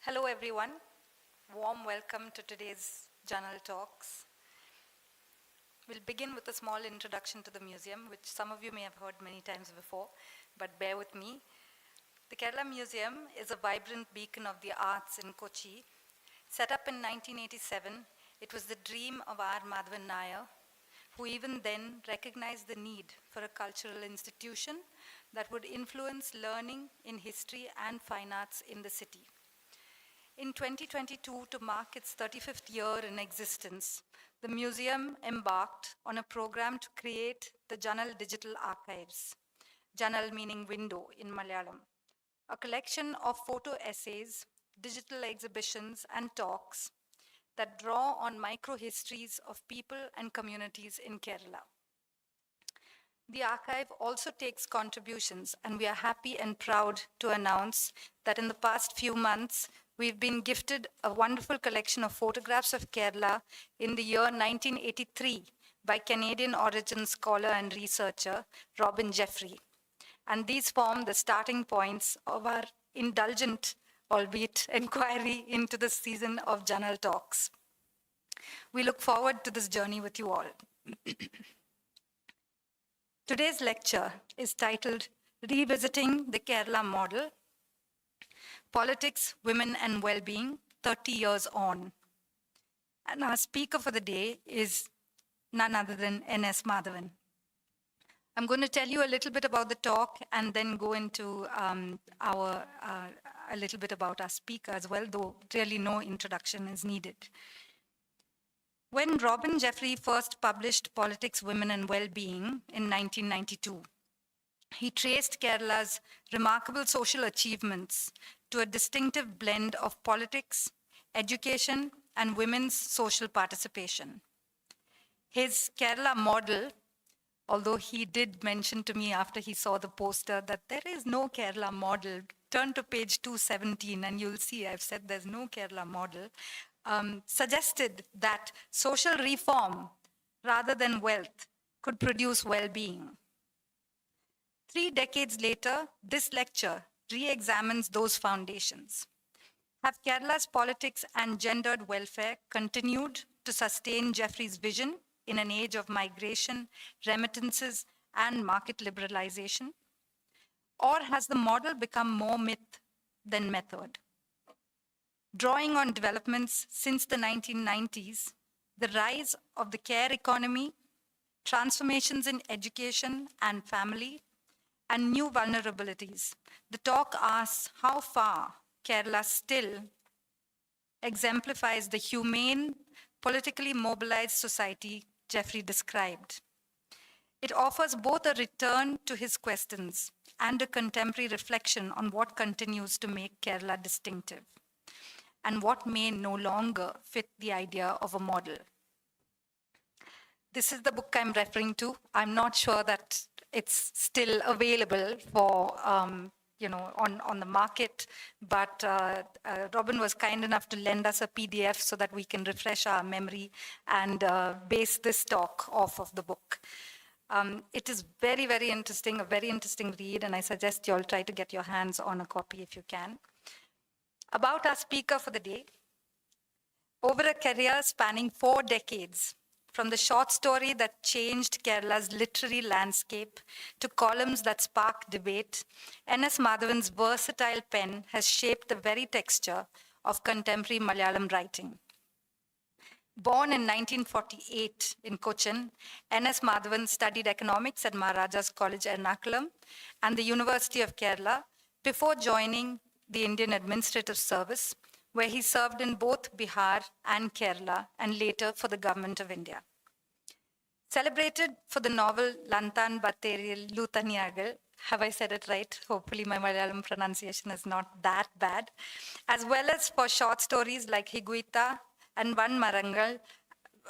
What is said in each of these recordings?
Hello, everyone. Warm welcome to today's Journal Talks. We'll begin with a small introduction to the museum, which some of you may have heard many times before, but bear with me. The Kerala Museum is a vibrant beacon of the arts in Kochi. Set up in 1987, it was the dream of R. Madhavan Nair, who even then recognized the need for a cultural institution that would influence learning in history and fine arts in the city. In 2022, to mark its 35th year in existence, the museum embarked on a program to create the Janal Digital Archives, Janal meaning window in Malayalam, a collection of photo essays, digital exhibitions, and talks that draw on micro-histories of people and communities in Kerala. The archive also takes contributions, and we are happy and proud to announce that in the past few months, we've been gifted a wonderful collection of photographs of Kerala in the year 1983 by Canadian origin scholar and researcher Robin Jeffrey. And these form the starting points of our indulgent, albeit, inquiry into the season of Journal Talks. We look forward to this journey with you all. Today's lecture is titled Revisiting the Kerala Model, Politics, Women and Well-Being, 30 Years On. And our speaker for the day is none other than N.S. Madhavan. I'm going to tell you a little bit about the talk and then go into a little bit about our speaker as well, though really no introduction is needed. When Robin Jeffrey first published Politics, Women and Well-Being in 1992, he traced Kerala's remarkable social achievements to a distinctive blend of politics, education, and women's social participation. His Kerala model, although he did mention to me after he saw the poster that there is no Kerala model, turn to page 217 and you'll see I've said there's no Kerala model, suggested that social reform rather than wealth could produce well-being. 3 decades later, this lecture re-examines those foundations. Have Kerala's politics and gendered welfare continued to sustain Jeffrey's vision in an age of migration, remittances, and market liberalization? Or has the model become more myth than method? Drawing on developments since the 1990s, the rise of the care economy, transformations in education and family, and new vulnerabilities, the talk asks how far Kerala still exemplifies the humane, politically mobilized society Jeffrey described. It offers both a return to his questions and a contemporary reflection on what continues to make Kerala distinctive and what may no longer fit the idea of a model. This is the book I'm referring to. I'm not sure that it's still available for, on the market, but Robin was kind enough to lend us a PDF so that we can refresh our memory and base this talk off of the book. It is very, very interesting, a very interesting read, and I suggest you all try to get your hands on a copy if you can. About our speaker for the day, over a career spanning 4 decades, from the short story that changed Kerala's literary landscape to columns that spark debate, N.S. Madhavan's versatile pen has shaped the very texture of contemporary Malayalam writing. Born in 1948 in Cochin, N.S. Madhavan studied economics at Maharaja's College, Ernakulam, and the University of Kerala before joining the Indian Administrative Service, where he served in both Bihar and Kerala, and later for the Government of India. Celebrated for the novel Lantan Batteril Luthaniyagal, have I said it right? Hopefully my Malayalam pronunciation is not that bad, as well as for short stories like Higuita and Van Marangal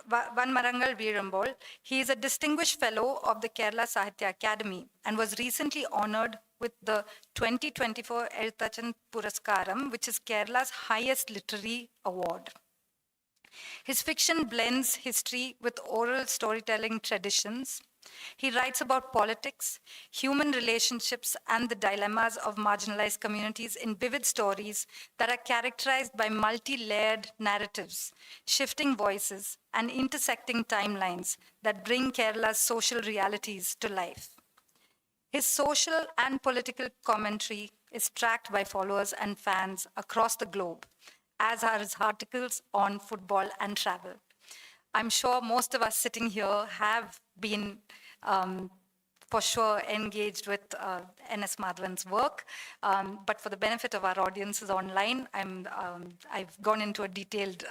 Veerumbol. He is a distinguished fellow of the Kerala Sahitya Academy and was recently honored with the 2024 Elthachan Puraskaram, which is Kerala's highest literary award. His fiction blends history with oral storytelling traditions He writes about politics, human relationships, and the dilemmas of marginalized communities in vivid stories that are characterized by multi-layered narratives, shifting voices, and intersecting timelines that bring Kerala's social realities to life. His social and political commentary is tracked by followers and fans across the globe, as are his articles on football and travel. I'm sure most of us sitting here have been, for sure, engaged with N.S. Madhavan's work. But for the benefit of our audiences online, I've gone into a detailed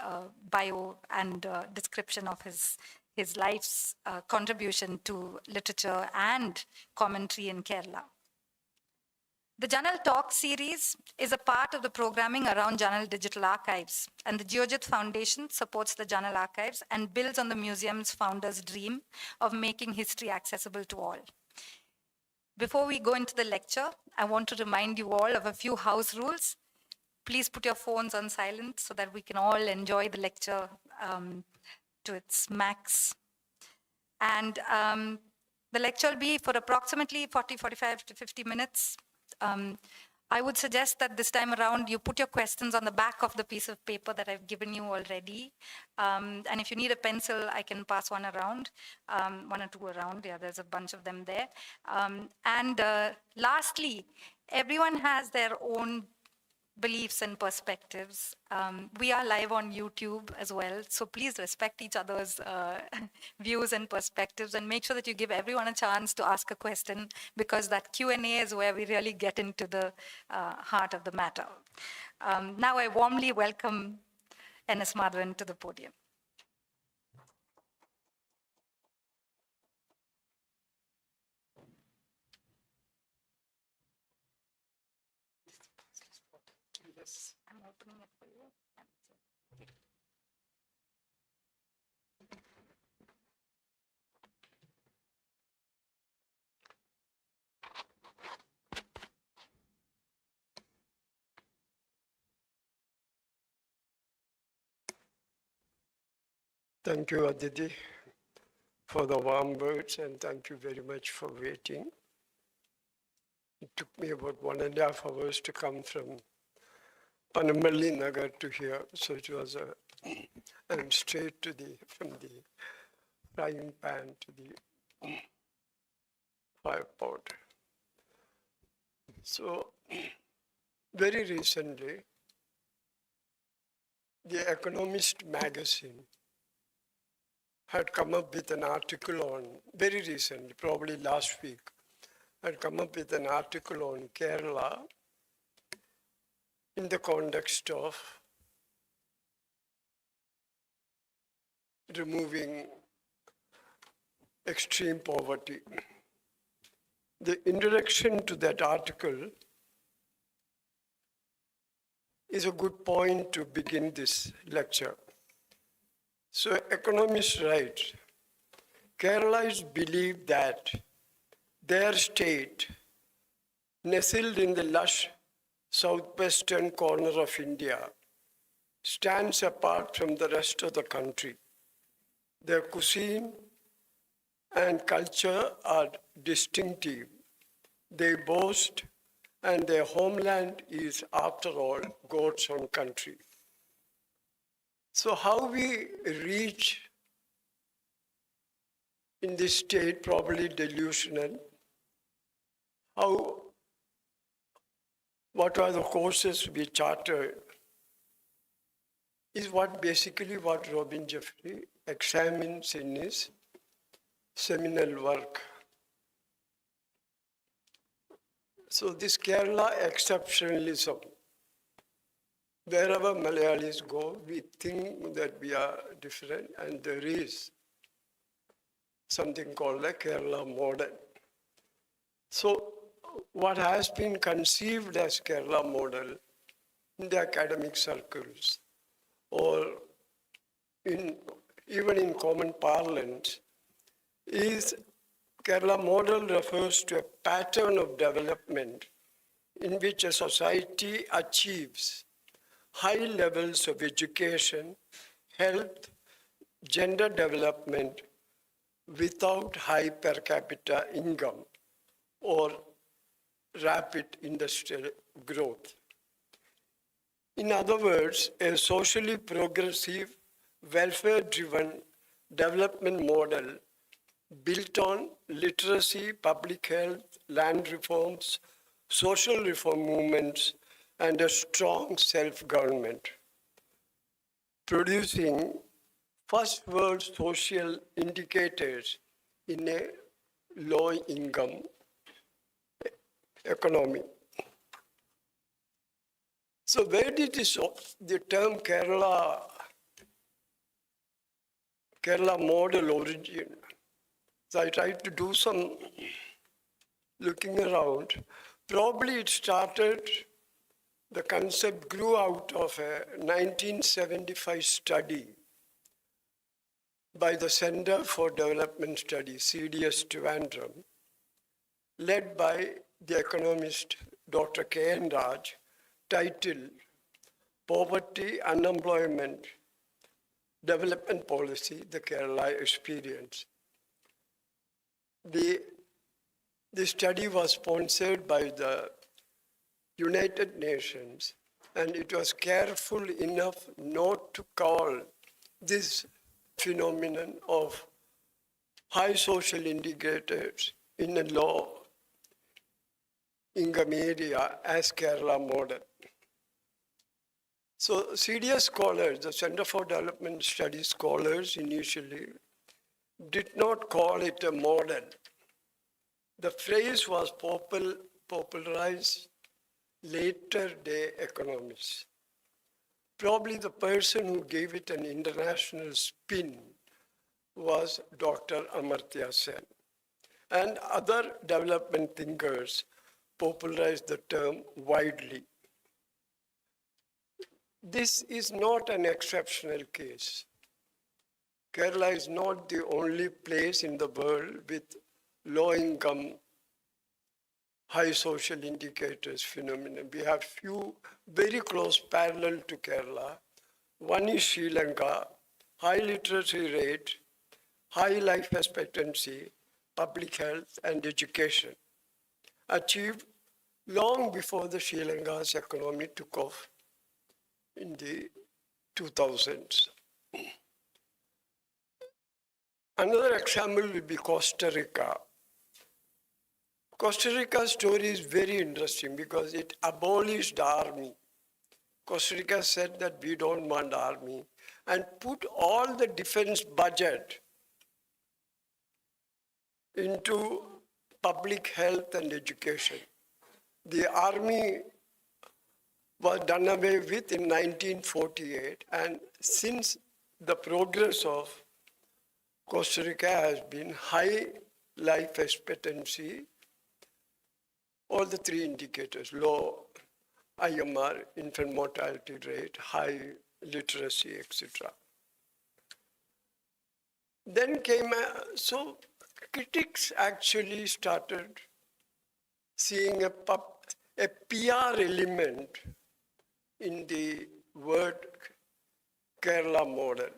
bio and description of his life's contribution to literature and commentary in Kerala. The Janal Talk series is a part of the programming around Janal Digital Archives, and the Geojit Foundation supports the Janal Archives and builds on the museum's founder's dream of making history accessible to all. Before we go into the lecture, I want to remind you all of a few house rules. Please put your phones on silent so that we can all enjoy the lecture to its max. And the lecture will be for approximately 45 to 50 minutes. I would suggest that this time around you put your questions on the back of the piece of paper that I've given you already. And if you need a pencil, I can pass one around, one or two around. Yeah, there's a bunch of them there. And lastly, everyone has their own beliefs and perspectives. We are live on YouTube as well, so please respect each other's views and perspectives and make sure that you give everyone a chance to ask a question, because that Q&A is where we really get into the heart of the matter. Now I warmly welcome N.S. Madhavan to the podium. I'm opening it for you. Thank you, Aditi, for the warm words, and thank you very much for waiting. It took me about 1.5 hours to come from Panamalli Nagar to here, so it was I'm straight from the frying pan to the fire pot. So, very recently, The Economist magazine had come up with an article on, very recently, probably last week, had come up with an article on Kerala in the context of removing extreme poverty. The introduction to that article is a good point to begin this lecture. So economists write, Keralites believe that their state, nestled in the lush southwestern corner of India, stands apart from the rest of the country. Their cuisine and culture are distinctive. They boast, and their homeland is, after all, God's own country. So how we reach in this state, probably delusional, what are the courses we charter is basically what Robin Jeffrey examines in his seminal work. So this Kerala exceptionalism, wherever Malayalis go, we think that we are different, and there is something called a Kerala model. So what has been conceived as Kerala model in the academic circles, or even in common parlance, is Kerala model refers to a pattern of development in which a society achieves high levels of education, health, gender development, without high per capita income or rapid industrial growth. In other words, a socially progressive, welfare-driven development model built on literacy, public health, land reforms, social reform movements, and a strong self-government, producing first world social indicators in a low-income economy. So where did the term Kerala model origin? So I tried to do some looking around. Probably it started, the concept grew out of a 1975 study by the Center for Development Studies, CDS Trivandrum, led by the economist Dr. K.N. Raj, titled Poverty, Unemployment, Development Policy, the Kerala Experience. The study was sponsored by the United Nations, and it was careful enough not to call this phenomenon of high social indicators in a low income area as Kerala model. So CDS scholars, the Center for Development Studies scholars initially did not call it a model. The phrase was popularized later day economists. Probably the person who gave it an international spin was Dr. Amartya Sen. And other development thinkers popularized the term widely. This is not an exceptional case. Kerala is not the only place in the world with low income, high social indicators phenomenon. We have few very close parallel to Kerala. One is Sri Lanka, high literacy rate, high life expectancy, public health and education, achieved long before the Sri Lanka's economy took off in the 2000s. Another example will be Costa Rica. Costa Rica's story is very interesting because it abolished the army. Costa Rica said that we don't want army and put all the defense budget into public health and education. The army was done away with in 1948, and since the progress of Costa Rica has been high life expectancy, all the three indicators, low IMR, infant mortality rate, high literacy, etc. Then came, so critics actually started seeing a PR element in the word Kerala model.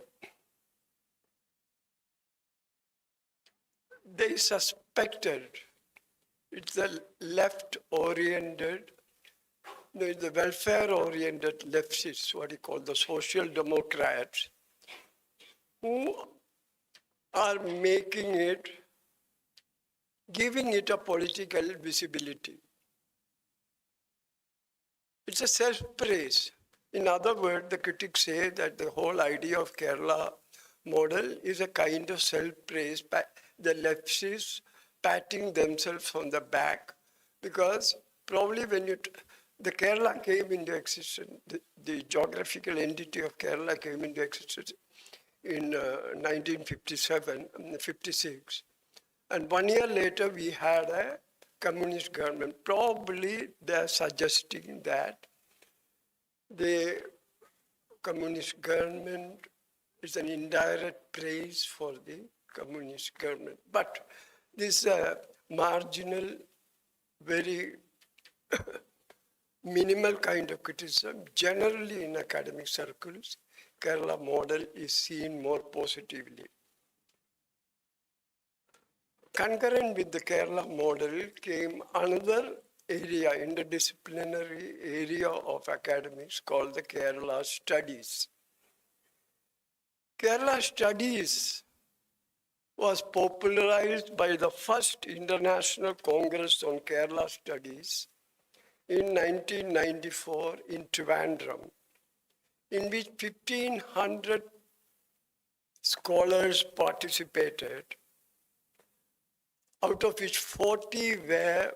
They suspected it's the left-oriented, the welfare-oriented leftists, what you call the social democrats, who are making it, giving it a political visibility. It's a self-praise. In other words, the critics say that the whole idea of Kerala model is a kind of self-praise, the leftists patting themselves on the back, because probably when the Kerala came into existence, the geographical entity of Kerala came into existence in 1957, 56. And 1 year later, we had a communist government. Probably they're suggesting that the communist government is an indirect praise for the communist government. But this marginal, very minimal kind of criticism, generally in academic circles, Kerala model is seen more positively. Concurrent with the Kerala model came another area, interdisciplinary area of academics called the Kerala Studies. Kerala Studies was popularized by the first International Congress on Kerala Studies in 1994 in Trivandrum, in which 1,500 scholars participated, out of which 40 were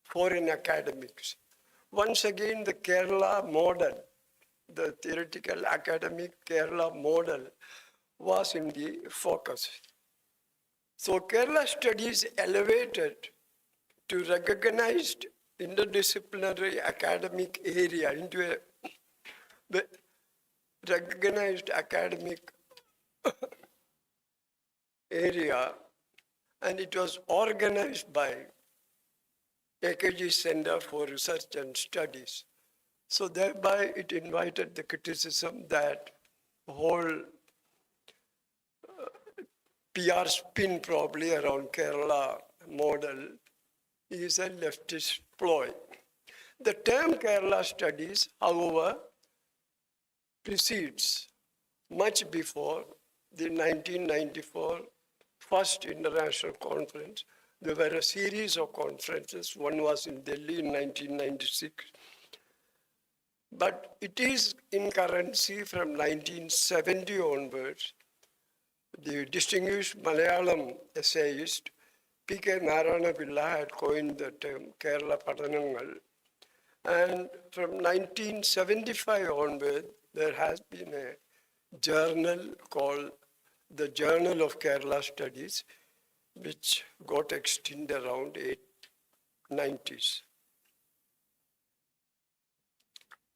foreign academics. Once again, the Kerala model, the theoretical academic Kerala model, was in the focus. So Kerala studies elevated to recognized interdisciplinary academic area into a recognized academic area, and it was organized by AKG Center for Research and Studies. So thereby it invited the criticism that whole PR spin probably around Kerala model is a leftist ploy. The term Kerala studies, however, precedes much before the 1994 first international conference. There were a series of conferences. One was in Delhi in 1996. But it is in currency from 1970 onwards. The distinguished Malayalam essayist P.K. Narayana Pilla had coined the term Kerala Padanangal. And from 1975 onward, there has been a journal called the Journal of Kerala Studies, which got extinct around 90s.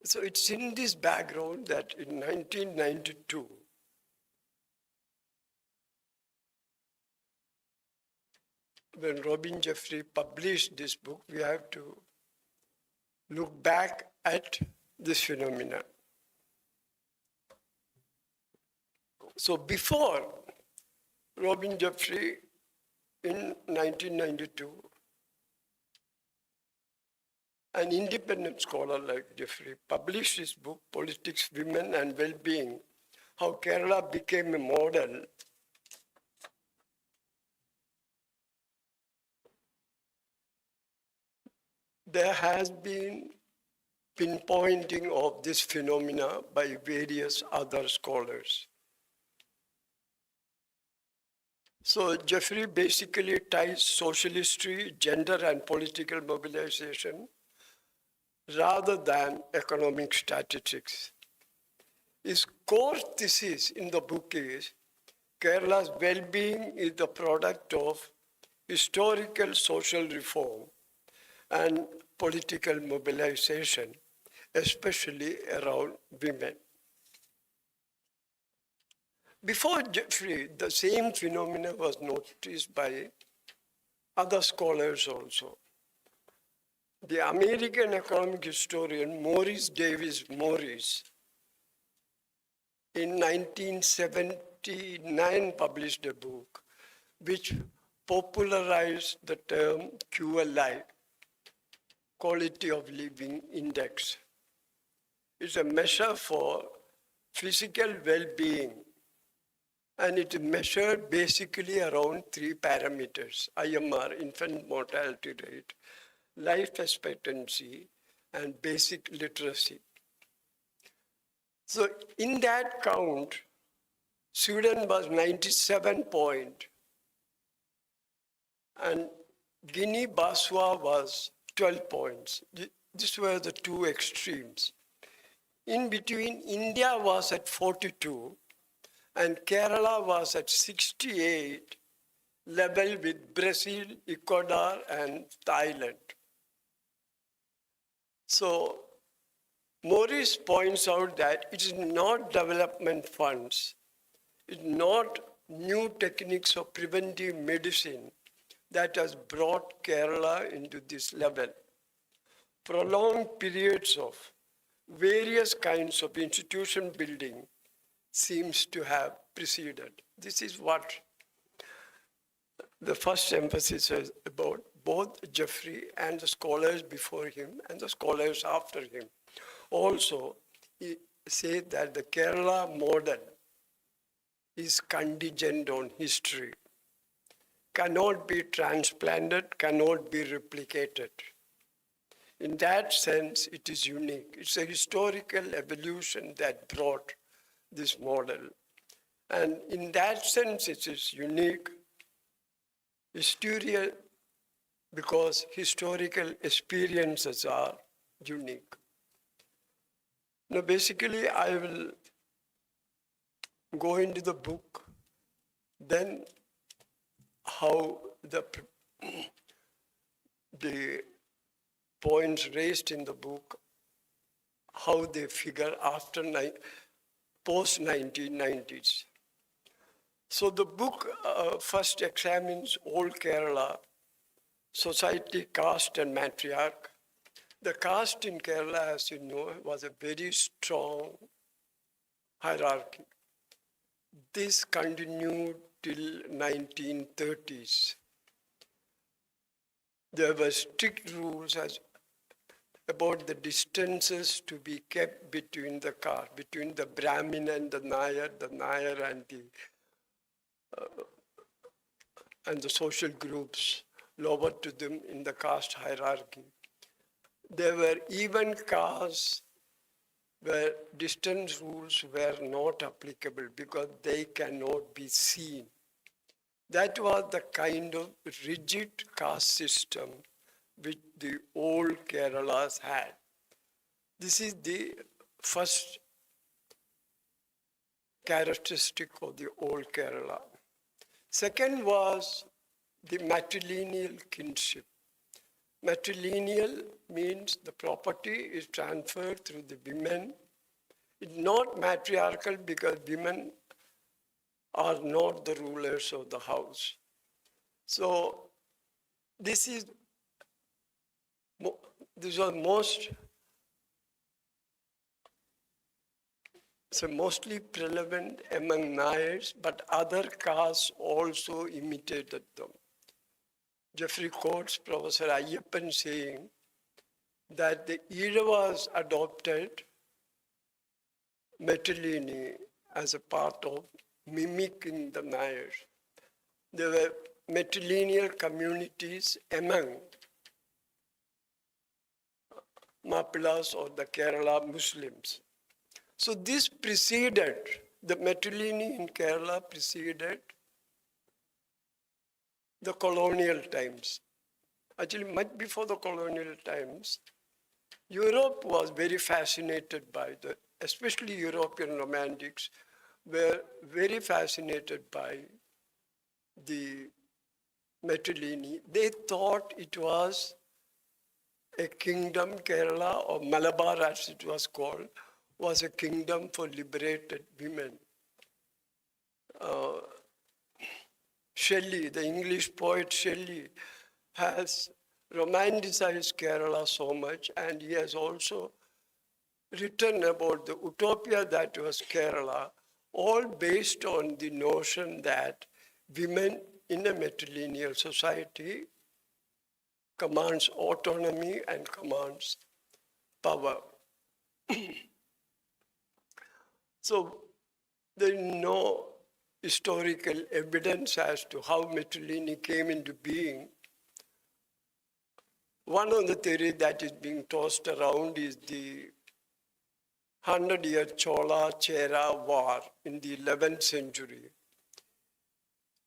So it's in this background that in 1992, when Robin Jeffrey published this book, we have to look back at this phenomena. So before Robin Jeffrey in 1992, an independent scholar like Jeffrey published his book, Politics, Women and Well-Being, How Kerala Became a Model. There has been pinpointing of this phenomena by various other scholars. So Jeffrey basically ties social history, gender and political mobilization rather than economic statistics. His core thesis in the book is Kerala's well-being is the product of historical social reform and political mobilization, especially around women. Before Jeffrey, the same phenomena was noticed by other scholars also. The American economic historian Morris Davis Morris in 1979 published a book which popularized the term QLI, Quality of Living Index. It's a measure for physical well-being, and it is measured basically around 3 parameters: IMR, infant mortality rate, life expectancy, and basic literacy. So in that count, Sweden was 97 point, and Guinea-Bissau was 12 points. These were the two extremes. In between, India was at 42, and Kerala was at 68, level with Brazil, Ecuador, and Thailand. So Morris points out that it is not development funds, it's not new techniques of preventive medicine that has brought Kerala into this level. Prolonged periods of various kinds of institution building seems to have preceded. This is what the first emphasis is about both Jeffrey and the scholars before him and the scholars after him. Also, he said that the Kerala model is contingent on history, cannot be transplanted, cannot be replicated. In that sense, it is unique. It's a historical evolution that brought this model. And in that sense, it is unique. Historical, because historical experiences are unique. Now, basically, I will go into the book, then how the points raised in the book, how they figure after post-1990s. So the book first examines old Kerala, society, caste, and matriarch. The caste in Kerala, as you know, was a very strong hierarchy. This continued till 1930s. There were strict rules about the distances to be kept between the caste, between the Brahmin and the Nair and the social groups lower to them in the caste hierarchy. There were even castes where distance rules were not applicable because they cannot be seen. That was the kind of rigid caste system which the old Keralas had. This is the first characteristic of the old Kerala. Second was the matrilineal kinship. Matrilineal means the property is transferred through the women. It's not matriarchal because women are not the rulers of the house. So this was mostly prevalent among Nairs, but other castes also imitated them. Jeffrey quotes Professor Ayyappan saying that the Eravas adopted matrilineal as a part of mimicking the Nairs. There were matrilineal communities among Mappilas or the Kerala Muslims. So this preceded, the matrilineal in Kerala preceded the colonial times. Actually, much before the colonial times, Europe was very fascinated by especially European romantics were very fascinated by the matrilineal. They thought it was a kingdom, Kerala or Malabar as it was called, was a kingdom for liberated women. Shelley, the English poet Shelley, has romanticized Kerala so much, and he has also written about the utopia that was Kerala, all based on the notion that women in a matrilineal society commands autonomy and commands power. So there is no historical evidence as to how matrilineal came into being. One of the theories that is being tossed around is the 100-year Chola-Chera war in the 11th century.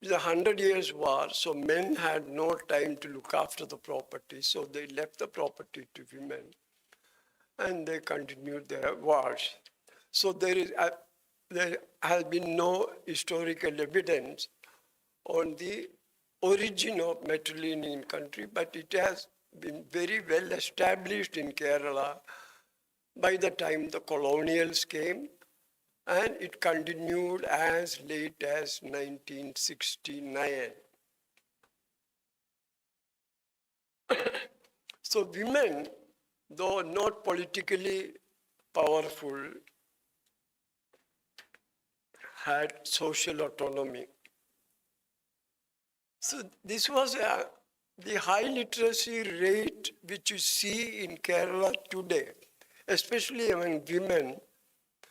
It was a 100 years war, so men had no time to look after the property, so they left the property to women, and they continued their wars. So there has been no historical evidence on the origin of matrilineal in country, but it has been very well established in Kerala by the time the colonials came, and it continued as late as 1969. So women, though not politically powerful, had social autonomy. So this was the high literacy rate which you see in Kerala today, especially among women,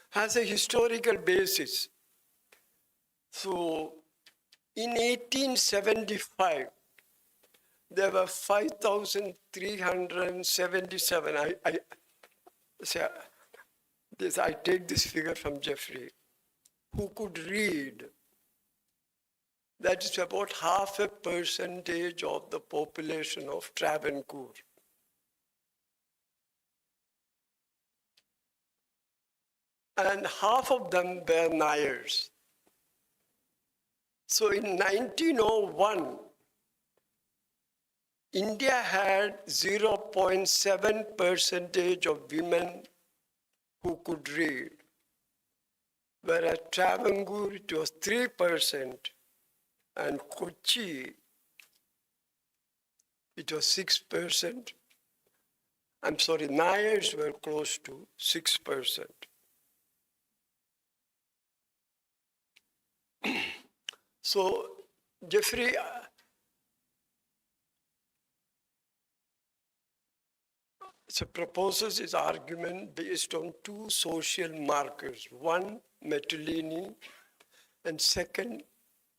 has a historical basis. So in 1875, there were 5,377. Say, I take this figure from Jeffrey, who could read. That is about 0.5% of the population of Travancore. And half of them were Nayars. So in 1901, India had 0.7% of women who could read, whereas Travancore it was 3%, and Kochi it was 6%. I'm sorry, Nayars were close to 6%. So Jeffrey proposes his argument based on two social markers. One, Metrolini, and second,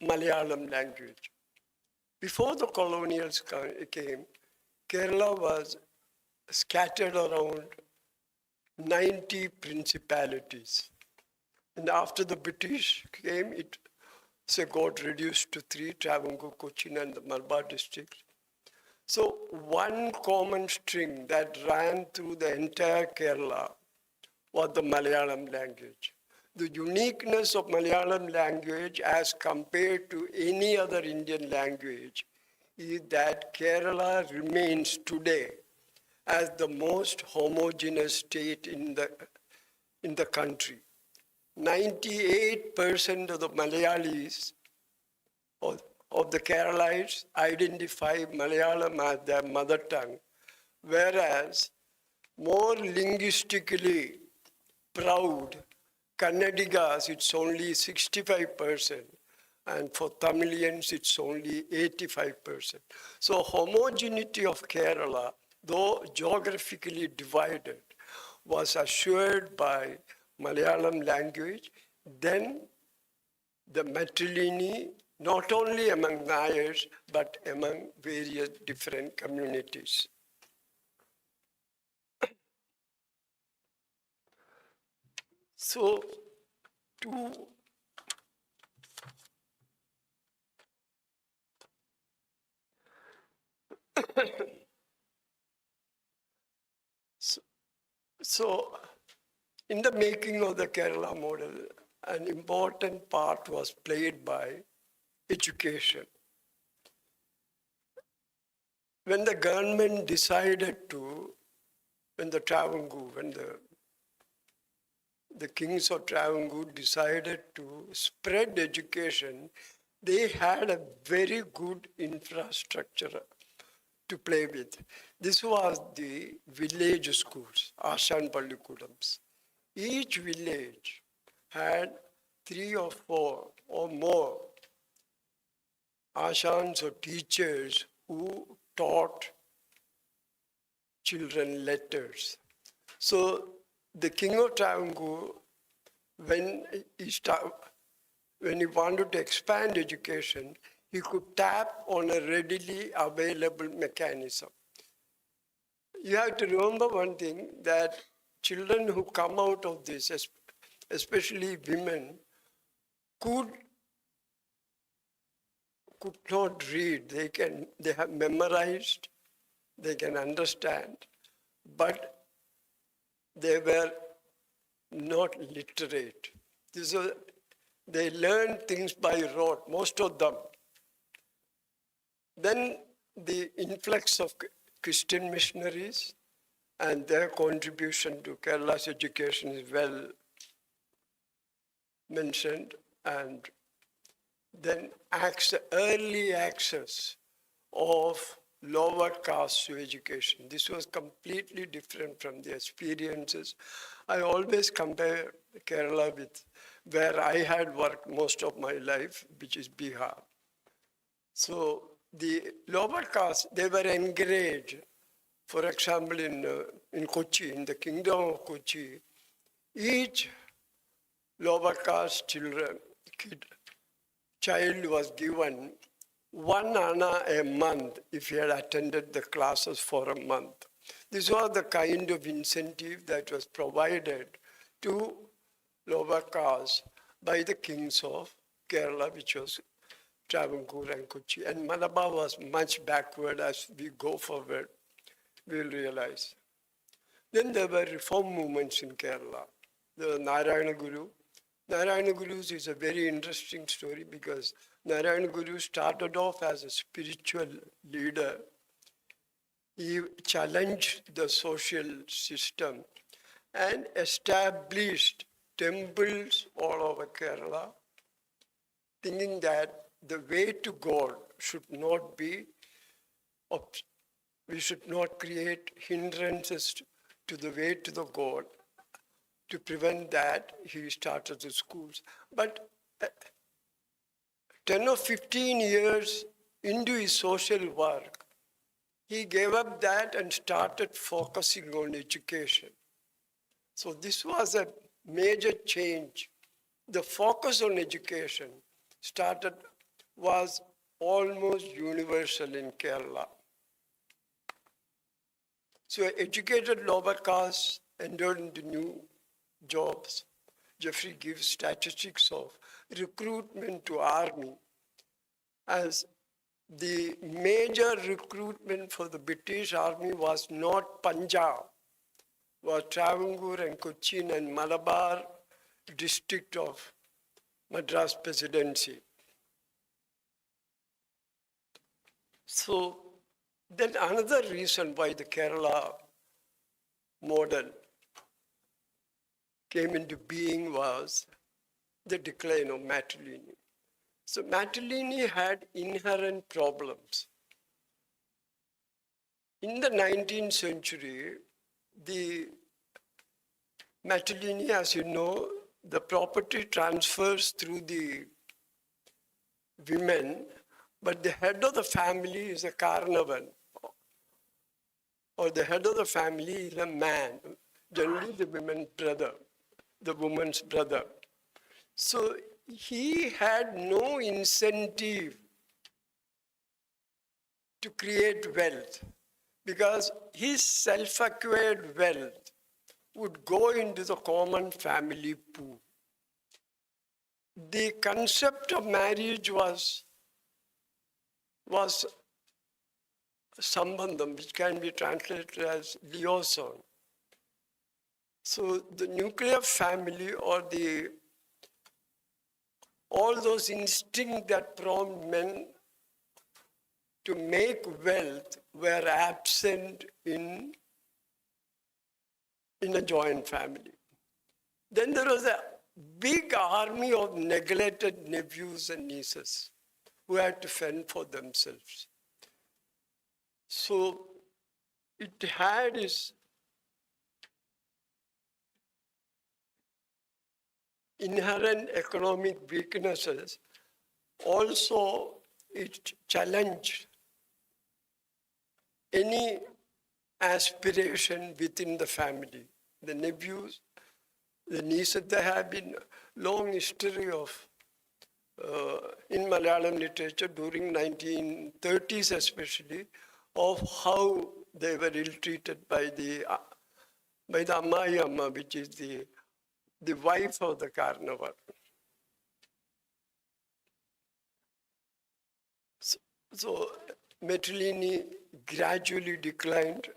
Malayalam language. Before the colonials came, Kerala was scattered around 90 principalities. And after the British came, it got reduced to 3, Travancore, Cochin, and the Malabar districts. So one common string that ran through the entire Kerala was the Malayalam language. The uniqueness of Malayalam language as compared to any other Indian language is that Kerala remains today as the most homogeneous state in the country. 98% of the Malayalis of the Keralites identify Malayalam as their mother tongue, whereas more linguistically proud Kannadigas, it's only 65%, and for Tamilians, it's only 85%. So homogeneity of Kerala, though geographically divided, was assured by Malayalam language, then the Matrilineal, not only among Nayars, but among various different communities. So, so in the making of the Kerala model, an important part was played by education. When the government decided to, when the kings of Travancore decided to spread education, they had a very good infrastructure to play with. This was the village schools, Ashan Pallikudams. Each village had 3 or 4 or more Ashans or teachers who taught children letters. So the king of Travancore, when he wanted to expand education, he could tap on a readily available mechanism. You have to remember one thing, that children who come out of this, especially women, could not read. They have memorized, they can understand, but they were not literate. They learned things by rote, most of them. Then the influx of Christian missionaries and their contribution to Kerala's education is well mentioned, and then early access of lower caste to education. This was completely different from the experiences. I always compare Kerala with where I had worked most of my life, which is Bihar. So the lower caste, they were encouraged. For example, in Kochi, in the kingdom of Kochi, each lower caste child was given 1 anna a month if he had attended the classes for a month. This was the kind of incentive that was provided to lower caste by the kings of Kerala, which was Travancore and Kochi. And Malabar was much backward. As we go forward, we'll realize. Then there were reform movements in Kerala. The Narayana Guru. Narayana Guru is a very interesting story because Narayana Guru started off as a spiritual leader. He challenged the social system and established temples all over Kerala, thinking that the way to God should not be, we should not create hindrances to the way to the God. To prevent that, he started the schools. But 10 or 15 years into his social work, he gave up that and started focusing on education. So this was a major change. The focus on education was almost universal in Kerala. So educated lower caste entered into new jobs. Jeffrey gives statistics of recruitment to army as the major recruitment for the British army was not Punjab, was Travancore and Cochin and Malabar district of Madras Presidency. So then another reason why the Kerala model came into being was the decline of matrimony. So matrimony had inherent problems. In the 19th century, the matrimony, as you know, the property transfers through the women, but the head of the family is a carnival, or the head of the family is a man, generally the woman's brother. So he had no incentive to create wealth because his self-acquired wealth would go into the common family pool. The concept of marriage was sambandham, which can be translated as liaison. So the nuclear family or all those instincts that prompt men to make wealth were absent in a joint family. Then there was a big army of neglected nephews and nieces who had to fend for themselves. So it had its inherent economic weaknesses. Also, it challenged any aspiration within the family. The nephews, the nieces, there have been long history of, in Malayalam literature during 1930s especially, of how they were ill-treated by the Amai Amma, which is the wife of the carnival. So matrimony gradually declined.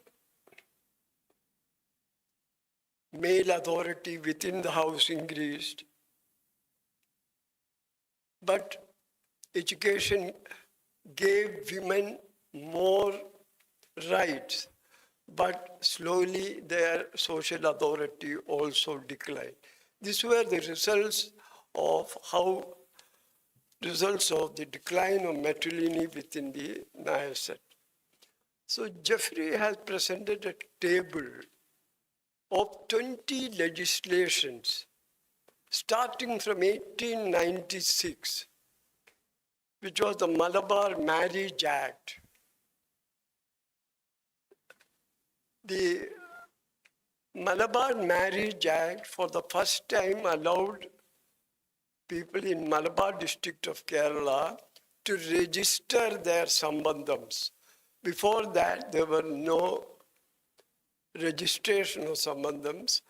Male authority within the house increased. But education gave women more rights, but slowly their social authority also declined. These were the results of the decline of matrimony within the Nayar set. So Jeffrey has presented a table of 20 legislations starting from 1896 which was the Malabar Marriage Act. The Malabar Marriage Act for the first time allowed people in Malabar district of Kerala to register their sambandhams. Before that, there were no registration of sambandhams.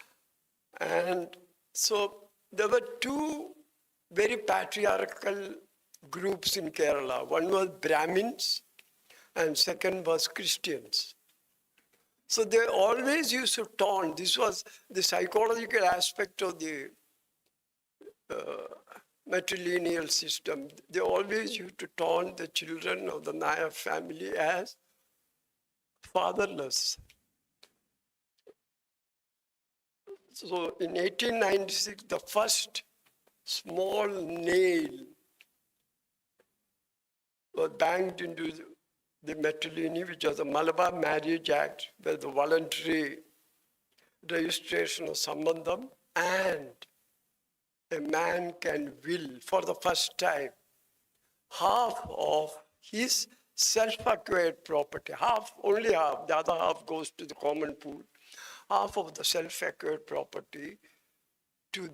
And so there were two very patriarchal groups in Kerala. One was Brahmins and second was Christians. So they always used to taunt. This was the psychological aspect of the matrilineal system. They always used to taunt the children of the Nair family as fatherless. So in 1896, the first small nail was banged into the matrilineal, which was the Malabar Marriage Act, where the voluntary registration of sambandham, and a man can will, for the first time, half of his self-acquired property, only half, the other half goes to the common pool, half of the self-acquired property to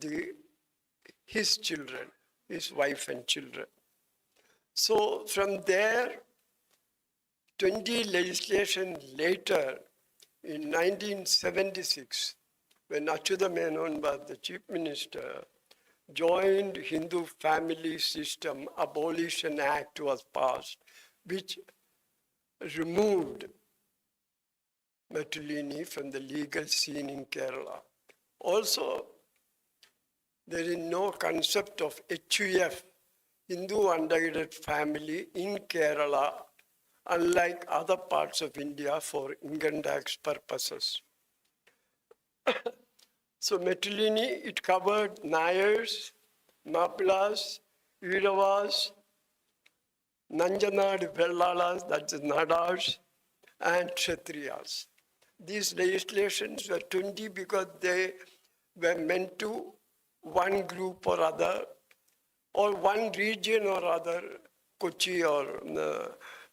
his children, his wife and children. So from there, 20 legislation later, in 1976, when Achyuta Menon was the chief minister, Joint Hindu Family System Abolition Act was passed, which removed matrilineal from the legal scene in Kerala. Also, there is no concept of HUF, Hindu Undivided Family, in Kerala, unlike other parts of India for income tax purposes. So matrilineal, it covered Nayars, Maplas, Iravas, Nanjanad Vellalas, that's Nadars, and Kshatriyas. These legislations were 20 because they were meant to one group or other, or one region or other, Kochi or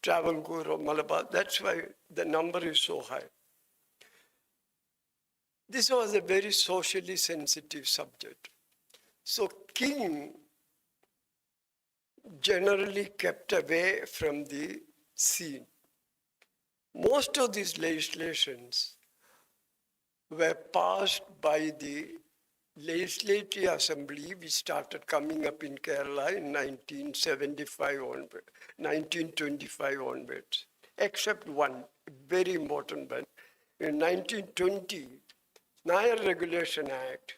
Travancore or Malabar. That's why the number is so high. This was a very socially sensitive subject. So king generally kept away from the scene. Most of these legislations were passed by the Legislative Assembly, which started coming up in Kerala in 1975 onwards, 1925 onwards, except one very important one. In 1920, Nair Regulation Act,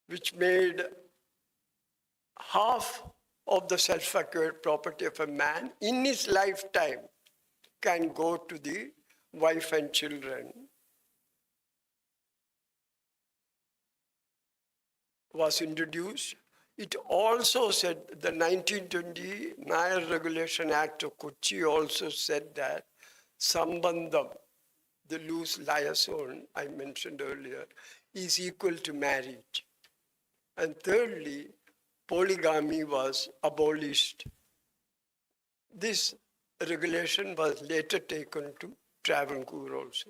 which made half of the self-acquired property of a man in his lifetime can go to the wife and children, was introduced. It also said, the 1920 Nair Regulation Act of Kochi also said that sambandham, the loose liaison I mentioned earlier, is equal to marriage. And thirdly, polygamy was abolished. This regulation was later taken to Travancore also.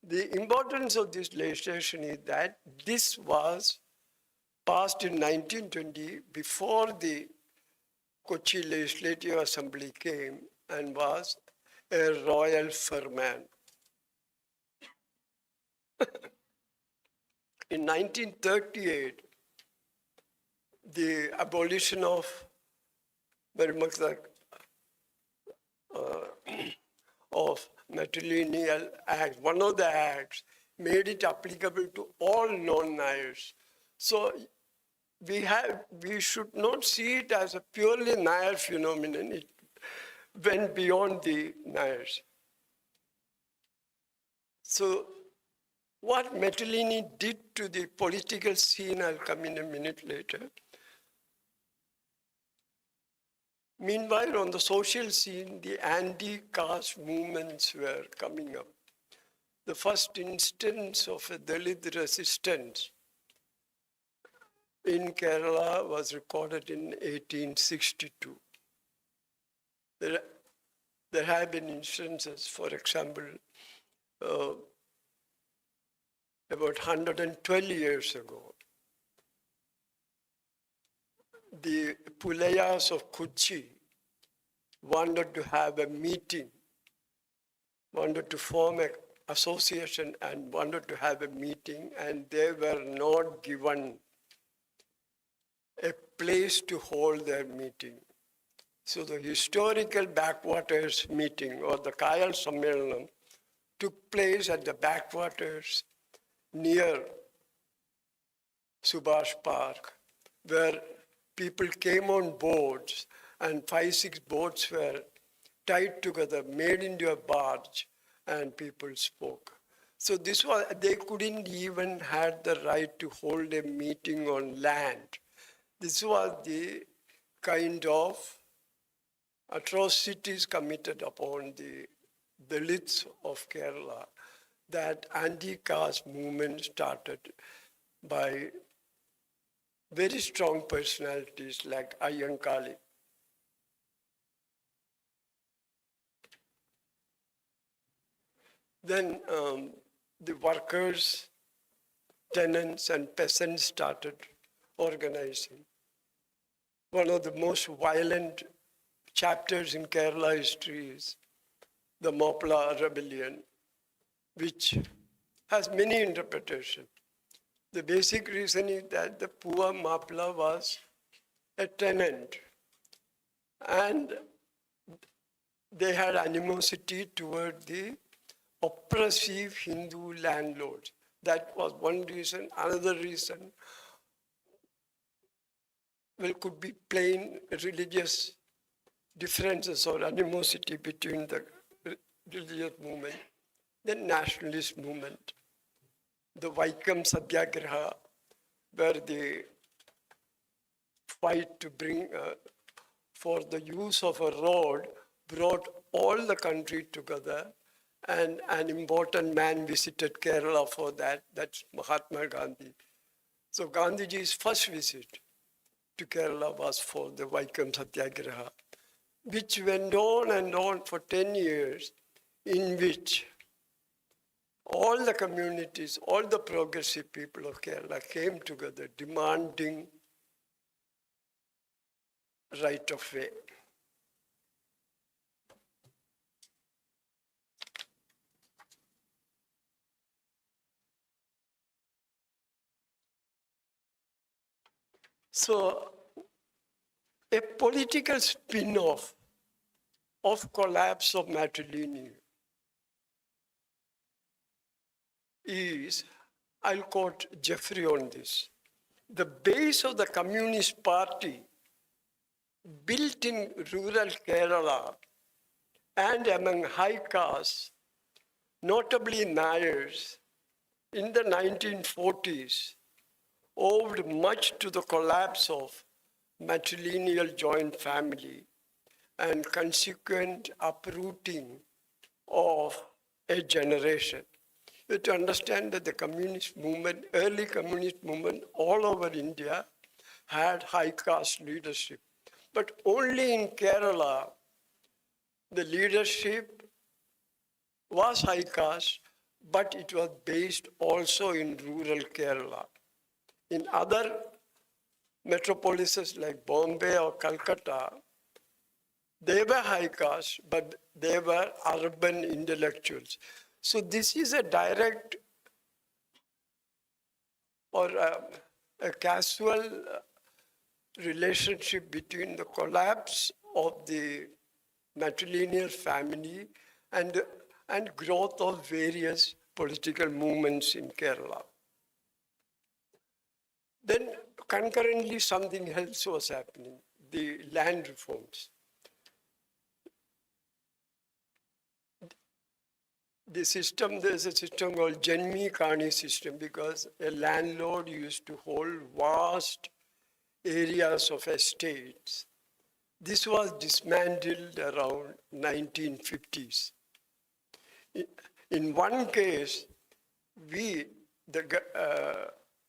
The importance of this legislation is that this was passed in 1920 before the Kochi Legislative Assembly came and was a royal firman. In 1938, the abolition of very much like of matrilineal act, one of the acts made it applicable to all non-Nairs. So we should not see it as a purely Nair phenomenon. It went beyond the Nairs. So what matrilineal did to the political scene, I'll come in a minute later. Meanwhile, on the social scene, the anti-caste movements were coming up. The first instance of a Dalit resistance in Kerala was recorded in 1862. There have been instances, for example, uh, about 112 years ago, the Pulayas of Kochi wanted to have a meeting, wanted to form an association and wanted to have a meeting, and they were not given a place to hold their meeting. So the historical backwaters meeting or the Kayal Sammelanam took place at the backwaters near Subhash Park, where people came on boats and 5-6 boats were tied together, made into a barge, and people spoke. So this was, they couldn't even had the right to hold a meeting on land. This was the kind of atrocities committed upon the Dalits of Kerala that anti-caste movement started by very strong personalities like Ayyankali. Then the workers, tenants, and peasants started organizing. One of the most violent chapters in Kerala history is the Mopla rebellion, which has many interpretations. The basic reason is that the poor Mapla was a tenant and they had animosity toward the oppressive Hindu landlords. That was one reason. Another reason could be plain religious differences or animosity between the religious movement, the nationalist movement, the Vaikam Satyagraha, where the fight to bring for the use of a road brought all the country together, and an important man visited Kerala for that, that's Mahatma Gandhi. So Gandhiji's first visit to Kerala was for the Vaikam Satyagraha, which went on and on for 10 years, in which all the communities, all the progressive people of Kerala came together demanding right of way. So a political spin-off of collapse of matrilineal is, I'll quote Jeffrey on this, the base of the Communist Party built in rural Kerala and among high castes, notably Nayars, in the 1940s, owed much to the collapse of matrilineal joint family and consequent uprooting of a generation. You have to understand that the communist movement, early communist movement all over India had high caste leadership. But only in Kerala, the leadership was high caste, but it was based also in rural Kerala. In other metropolises like Bombay or Calcutta, they were high caste, but they were urban intellectuals. So this is a direct or a casual relationship between the collapse of the matrilineal family and growth of various political movements in Kerala. Then concurrently something else was happening, the land reforms. There's a system called Janmi Kani system because a landlord used to hold vast areas of estates. This was dismantled around 1950s. In one case,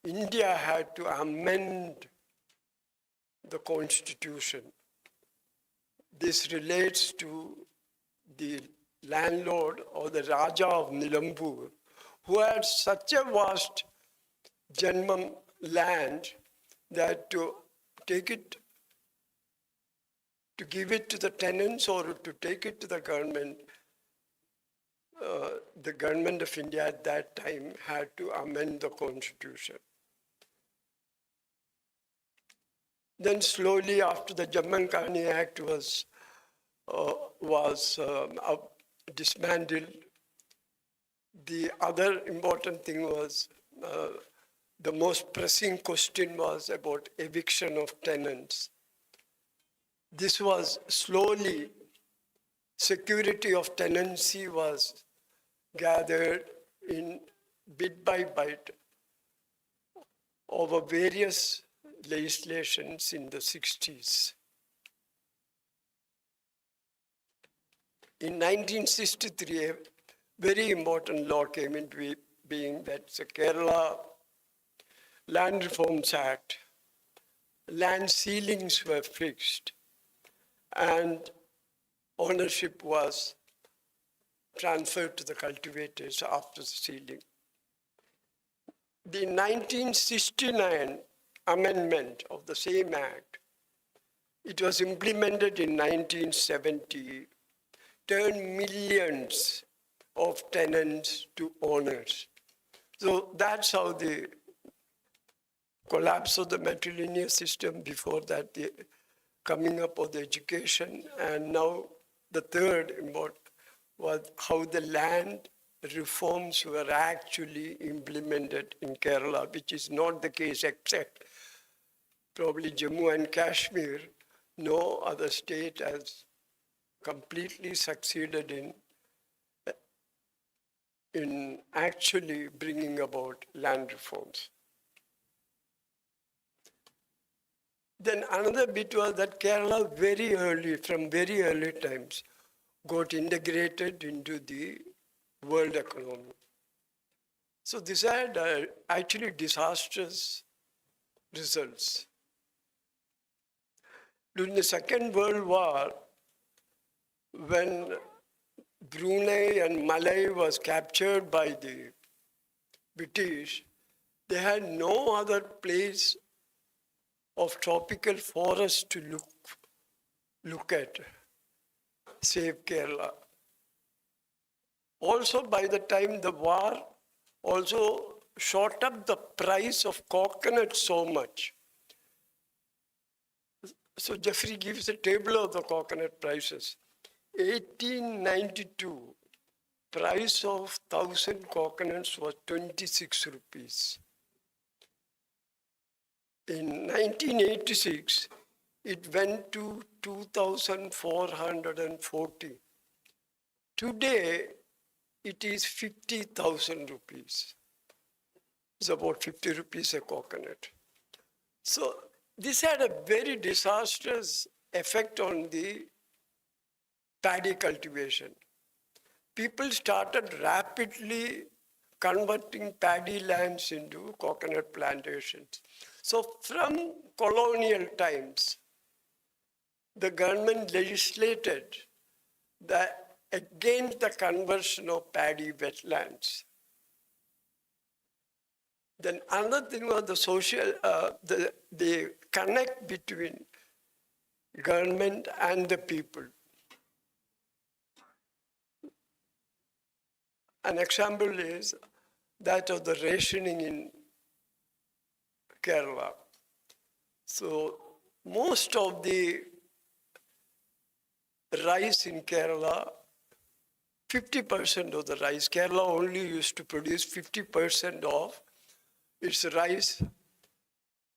India had to amend the constitution. This relates to the landlord or the Raja of Nilambur, who had such a vast Janmam land that to take it, to give it to the tenants or to take it to the government of India at that time had to amend the constitution. Then slowly after the Jammu Act was dismantled, the other important thing was the most pressing question was about eviction of tenants. This was slowly, security of tenancy was gathered in bit by bit over various legislations in the 60s. In 1963, a very important law came into being, that's the Kerala Land Reforms Act. Land ceilings were fixed and ownership was transferred to the cultivators after the sealing. The 1969 amendment of the same act, it was implemented in 1970, turned millions of tenants to owners. So that's how the collapse of the matrilineal system, before that the coming up of the education, and now the third was how the land reforms were actually implemented in Kerala, which is not the case except probably Jammu and Kashmir. No other state has completely succeeded in actually bringing about land reforms. Then another bit was that Kerala very early, from very early times, got integrated into the world economy. So this had actually disastrous results. During the Second World War, when Brunei and Malay was captured by the British, they had no other place of tropical forest to look at, save Kerala. Also, by the time the war also shot up the price of coconut so much. So Jeffrey gives a table of the coconut prices. 1892, price of 1,000 coconuts was 26 rupees. In 1986, it went to 2,440. Today, it is 50,000 rupees. It's about 50 rupees a coconut. So this had a very disastrous effect on the paddy cultivation. People started rapidly converting paddy lands into coconut plantations. So from colonial times, the government legislated that against the conversion of paddy wetlands. Then another thing was the social, the connect between government and the people. An example is that of the rationing in Kerala. So most of the rice in Kerala, 50% of the rice, Kerala only used to produce 50% of its rice.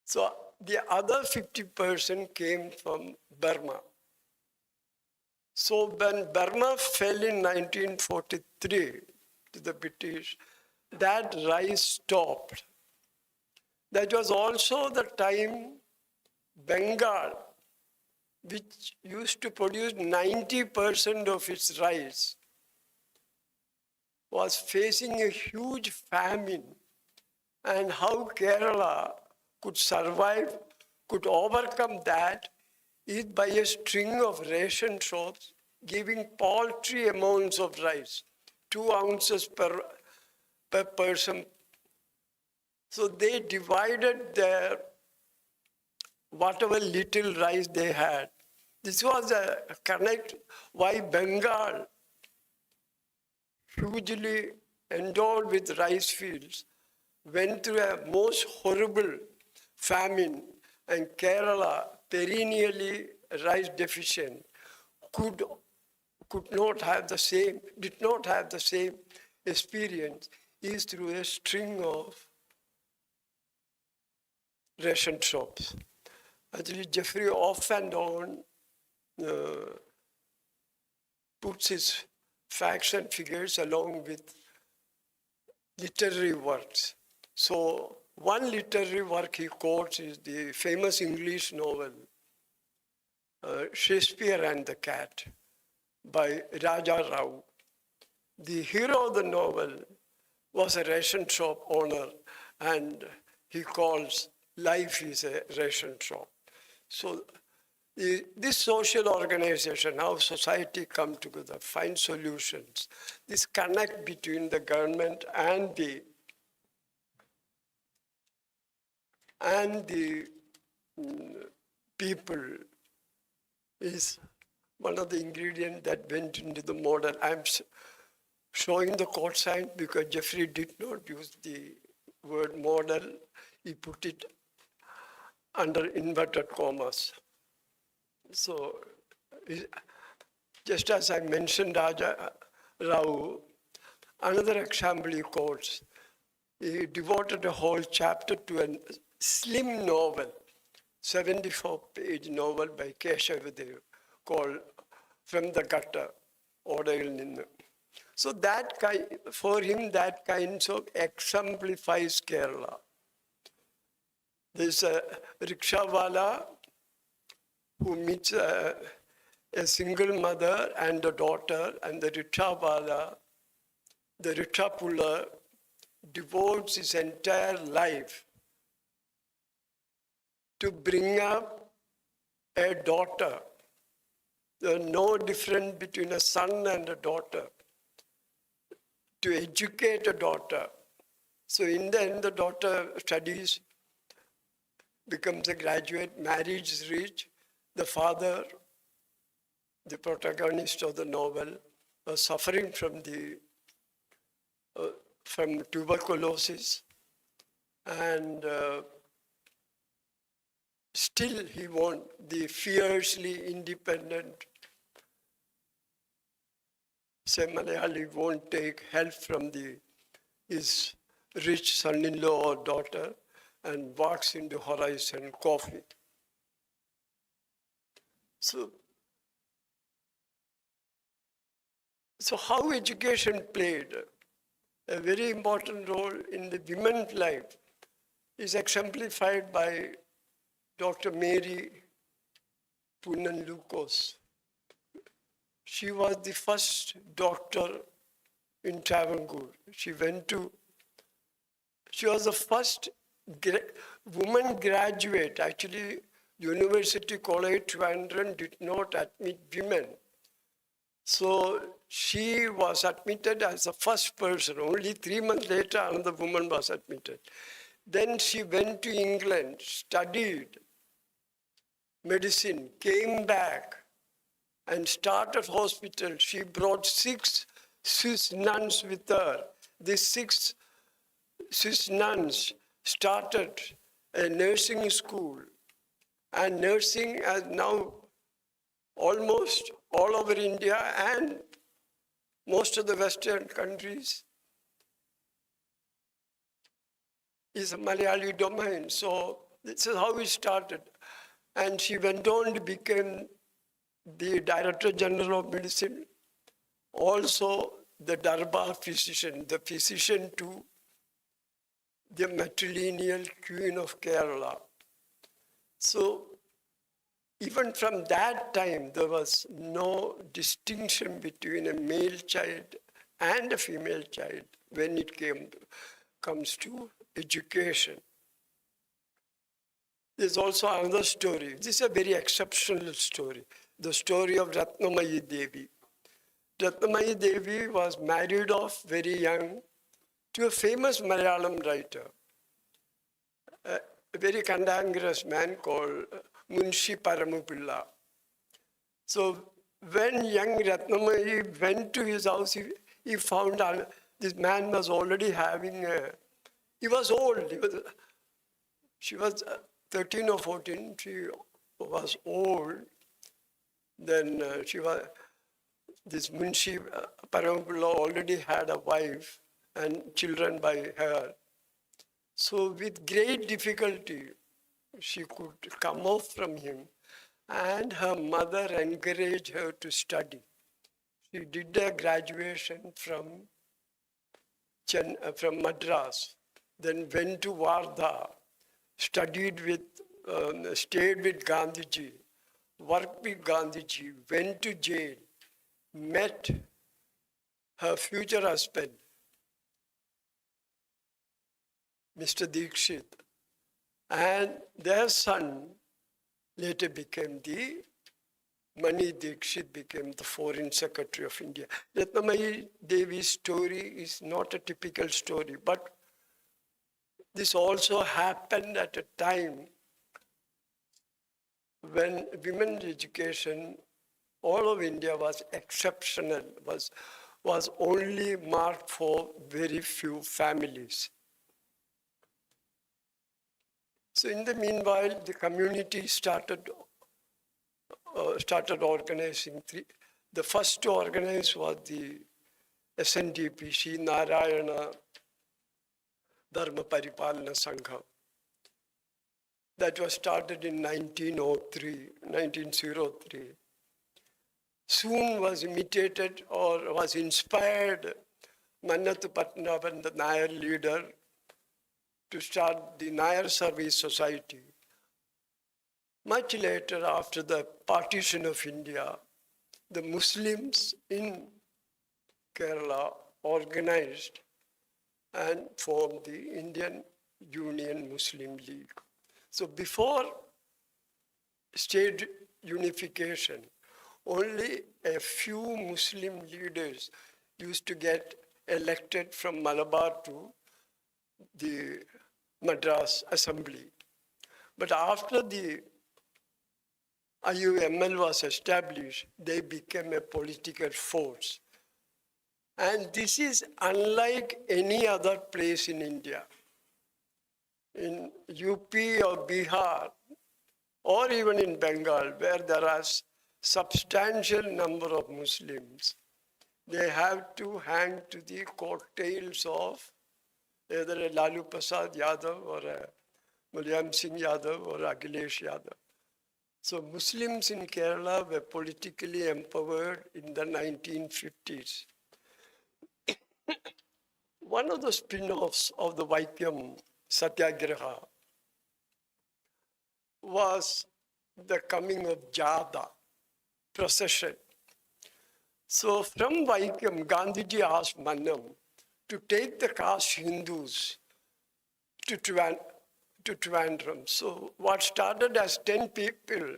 So the other 50% came from Burma. So when Burma fell in 1943 to the British, that rice stopped. That was also the time Bengal, which used to produce 90% of its rice, was facing a huge famine And how Kerala could survive, could overcome that is by a string of ration shops giving paltry amounts of rice, 2 ounces per person. So they divided their whatever little rice they had. This was a connect why Bengal, hugely endowed with rice fields, went through a most horrible famine, and Kerala, perennially rice deficient, could not have the same, did not have the same experience, is through a string of ration shops. Actually, Jeffrey off and on puts his facts and figures along with literary works. So one literary work he quotes is the famous English novel, Shakespeare and the Cat by Raja Rao. The hero of the novel was a ration shop owner, and he calls life is a ration shop. So this social organization, how society come together, find solutions, this connect between the government and the people is one of the ingredients that went into the model. I'm showing the code sign because Jeffrey did not use the word model. He put it under inverted commas. So just as I mentioned Raja Rao, another example he quotes, he devoted a whole chapter to a slim novel, 74-page novel by Keshav called From the Gutter, Odayil Ninnu. So that kind, for him, that kind of exemplifies Kerala. There's a rickshawala who meets a single mother and a daughter, and the rickshawala, the rickshaw puller, devotes his entire life to bring up a daughter. There's no difference between a son and a daughter. To educate a daughter. So in the end, the daughter studies, becomes a graduate, marriage is rich. The father, the protagonist of the novel, was suffering from tuberculosis, and still he won't, the fiercely independent Malayali won't take help from his rich son-in-law or daughter and walks into Horizon Coffee. So how education played a very important role in the women's life is exemplified by Dr. Mary Punan Lucas. She was the first doctor in Travancore. She was the first woman graduate. Actually, University College Trivandrum did not admit women. So she was admitted as the first person. Only 3 months later, another woman was admitted. Then she went to England, studied medicine, came back, and started hospital. She brought 6 Swiss nuns with her. These 6 Swiss nuns started a nursing school. And nursing has now almost all over India and most of the Western countries is a Malayali domain. So this is how it started. And she went on to become the Director General of Medicine, also the Darbar physician, the physician to the matrilineal Queen of Kerala. So even from that time, there was no distinction between a male child and a female child when it comes to education. There's also another story. This is a very exceptional story. The story of Ratnamayi Devi. Ratnamayi Devi was married off very young to a famous Malayalam writer, a very cantankerous man called Munshi Paramupilla. So when young Ratnamayi went to his house, he found out this man was already having he was old. She was 13 or 14, she was old. Then this Munshi Paramapilla already had a wife and children by her. So with great difficulty, she could come off from him, and her mother encouraged her to study. She did a graduation from Madras, then went to Wardha, stayed with Gandhiji, worked with Gandhiji, went to jail, met her future husband, Mr. Dikshit, and their son later became Mani Dikshit became the Foreign Secretary of India. Ratnamayi Devi's story is not a typical story, but this also happened at a time when women's education all of India was exceptional, was only marked for very few families. So in the meanwhile, the community started organizing. The first to organize was the SNDP, Sri Narayana Dharma Paripalana Sangha. That was started in 1903. Soon was imitated or was inspired Mannathu Patnavan, the Nair leader, to start the Nair Service Society. Much later, after the partition of India, the Muslims in Kerala organized and formed the Indian Union Muslim League. So before state unification, only a few Muslim leaders used to get elected from Malabar to the Madras Assembly. But after the IUML was established, they became a political force. And this is unlike any other place in India. In UP or Bihar, or even in Bengal, where there are substantial number of Muslims, they have to hang to the coattails of either a Lalu Prasad Yadav or a Mulayam Singh Yadav or Akhilesh Yadav. So Muslims in Kerala were politically empowered in the 1950s. One of the spin-offs of the Vaikam Satyagraha was the coming of Jada, procession. So from Vaikam, Gandhiji asked Mannam to take the caste Hindus to Trivandrum. So what started as 10 people,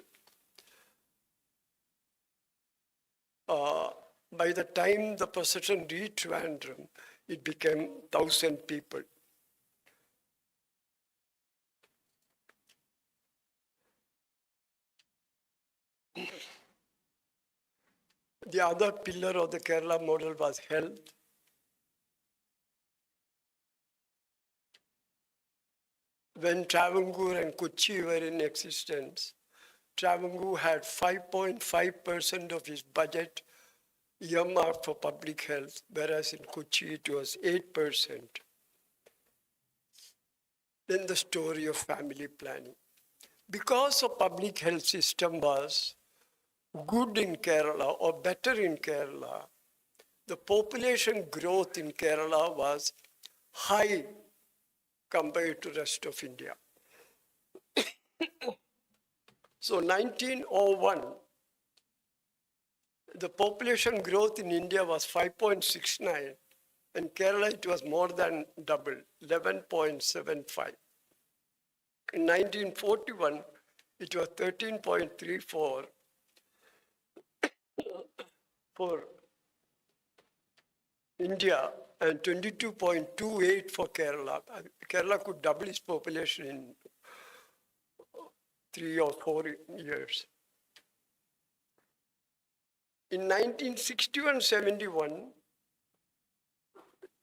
by the time the procession reached Trivandrum, it became 1,000 people. The other pillar of the Kerala model was health. When Travancore and Kochi were in existence, Travancore had 5.5% of its budget earmarked for public health, whereas in Kochi it was 8%. Then the story of family planning. Because the public health system was good in Kerala or better in Kerala, the population growth in Kerala was high compared to the rest of India. So 1901, the population growth in India was 5.69 and Kerala it was more than double, 11.75. In 1941, it was 13.34 for India and 22.28 for Kerala. Kerala could double its population in 3 or 4 years. In 1961-71,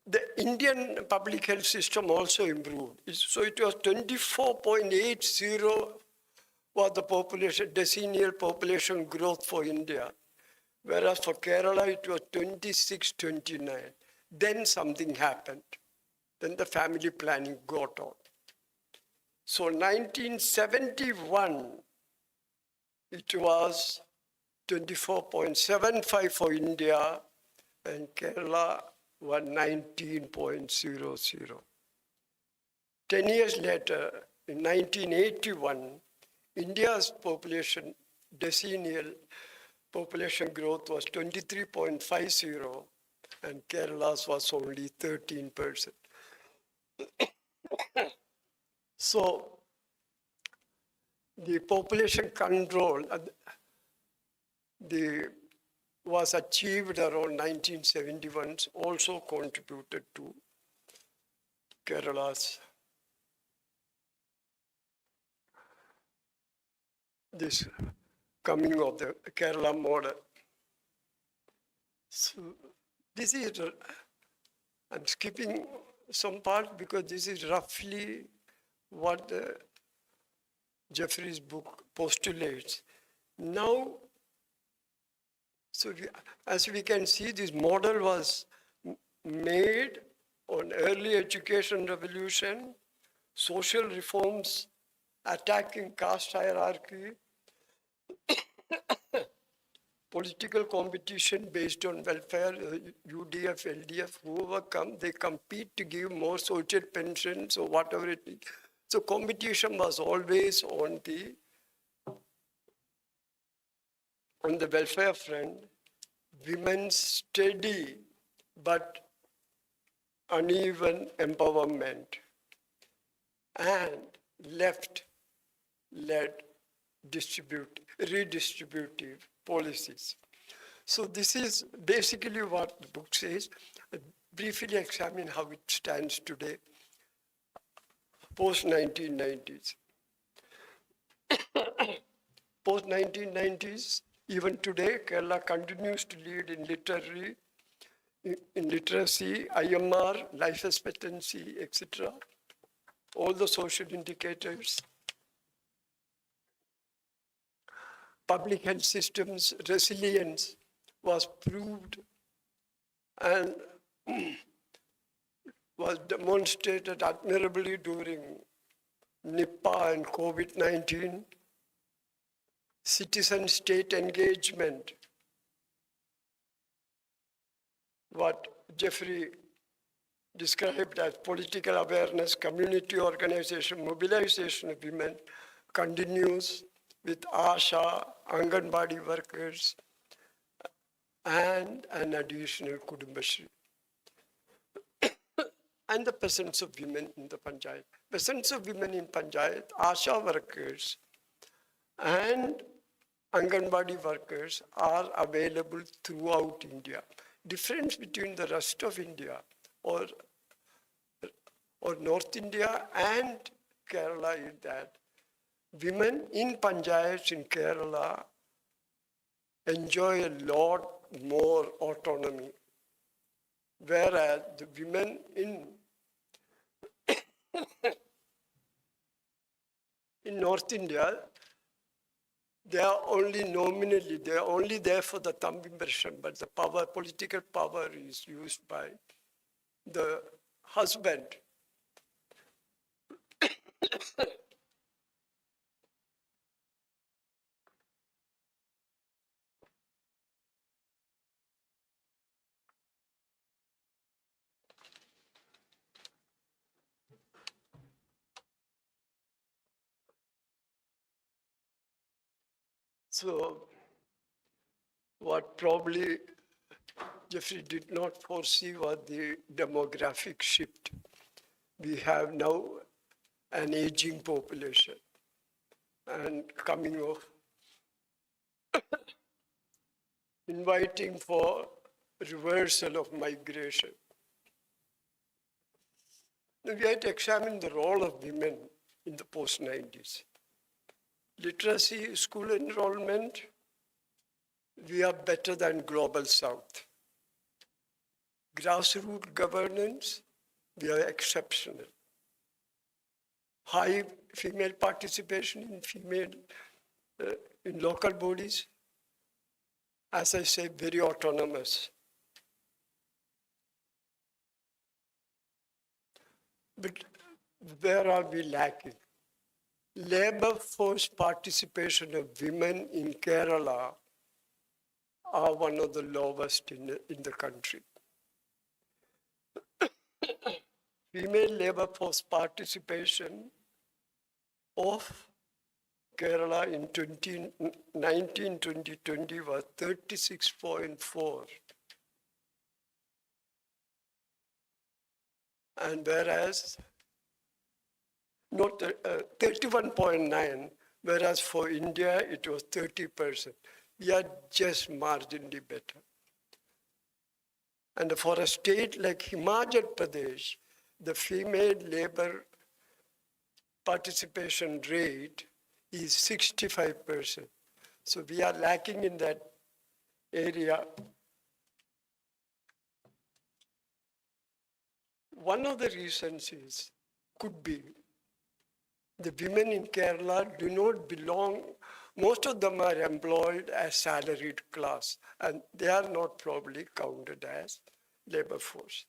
the Indian public health system also improved. So it was 24.80 was the population, decennial population growth for India, whereas for Kerala it was 26.29. Then something happened. Then the family planning got on. So 1971, it was 24.75 for India, and Kerala was 19.00. 10 years later, in 1981, India's population, decennial population growth was 23.50, and Kerala's was only 13%. So the population control was achieved around 1971, also contributed to Kerala's this coming of the Kerala model. So this is, I'm skipping some part because this is roughly what Jeffrey's book postulates. Now, as we can see, this model was made on early education revolution, social reforms, attacking caste hierarchy, political competition based on welfare, UDF, LDF, whoever come, they compete to give more social pensions or whatever it is. So competition was always on the welfare front. Women's steady but uneven empowerment, and left-led redistributive policies. So this is basically what the book says. I briefly examine how it stands today, post-1990s. Post-1990s, even today, Kerala continues to lead in literacy, IMR, life expectancy, etc. All the social indicators. Public health systems resilience was proved and was demonstrated admirably during Nipah and COVID-19. Citizen-state engagement, what Jeffrey described as political awareness, community organization, mobilization of women continues with ASHA, Anganwadi workers, and an additional Kudumbashri. And the presence of women in the Panchayat. Presence of women in Panchayat, ASHA workers, and Anganwadi workers are available throughout India. Difference between the rest of India or North India and Kerala is that women in Panchayats in Kerala enjoy a lot more autonomy, whereas the women in North India, they are only nominally, they are only there for the thumb impression, but the power, political power is used by the husband. So what probably Jeffrey did not foresee was the demographic shift. We have now an aging population and coming of inviting for reversal of migration. Now, we have to examine the role of women in the post-90s. Literacy, school enrollment, we are better than Global South. Grassroots governance, we are exceptional. High female participation in local bodies, as I say, very autonomous. But where are we lacking? Labor force participation of women in Kerala are one of the lowest in the country. Female labor force participation of Kerala in 2019-2020 was 36.4. And whereas, not 31.9, whereas for India it was 30%. We are just marginally better. And for a state like Himachal Pradesh, the female labor participation rate is 65%. So we are lacking in that area. One of the reasons could be the women in Kerala do not belong, most of them are employed as salaried class, and they are not probably counted as labor force.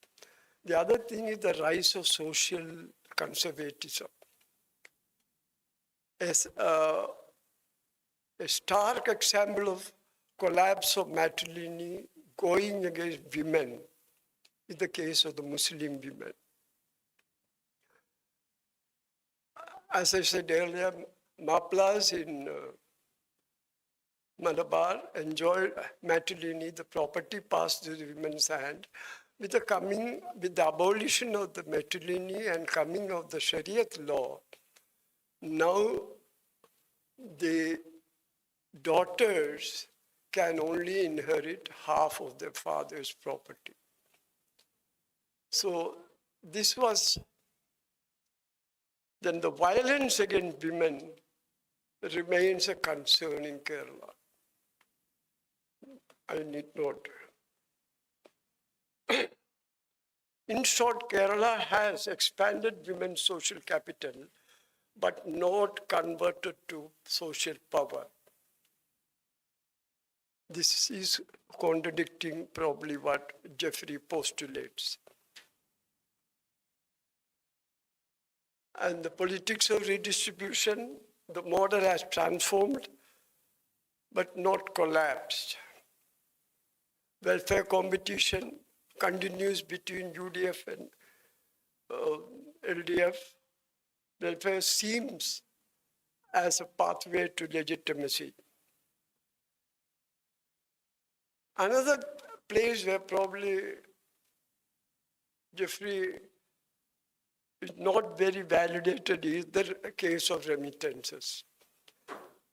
The other thing is the rise of social conservatism. As a stark example of collapse of matrimony going against women is the case of the Muslim women. As I said earlier, Maplas in Malabar enjoyed matrimony, the property passed to the women's hand. With the abolition of the matrimony and coming of the Shariat law, now the daughters can only inherit half of their father's property. So this was, then the violence against women remains a concern in Kerala. I need not. In short, Kerala has expanded women's social capital, but not converted to social power. This is contradicting probably what Jeffrey postulates. And the politics of redistribution, the model has transformed, but not collapsed. Welfare competition continues between UDF and LDF. Welfare seems as a pathway to legitimacy. Another place where probably Jeffrey is not very validated is the case of remittances.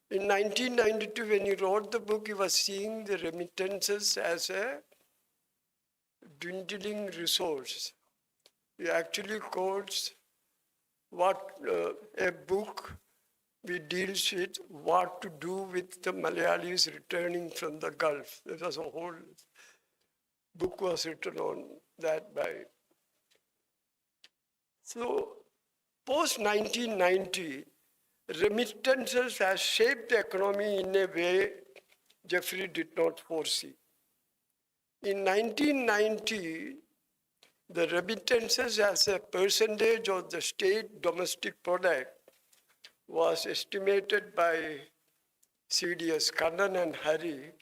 In 1992, when he wrote the book, he was seeing the remittances as a dwindling resource. He actually quotes what a book which deals with what to do with the Malayalis returning from the Gulf. There was a whole book was written on that by. So post-1990, remittances has shaped the economy in a way Jeffrey did not foresee. In 1990, the remittances as a percentage of the state domestic product was estimated by CDS Kannan and Hari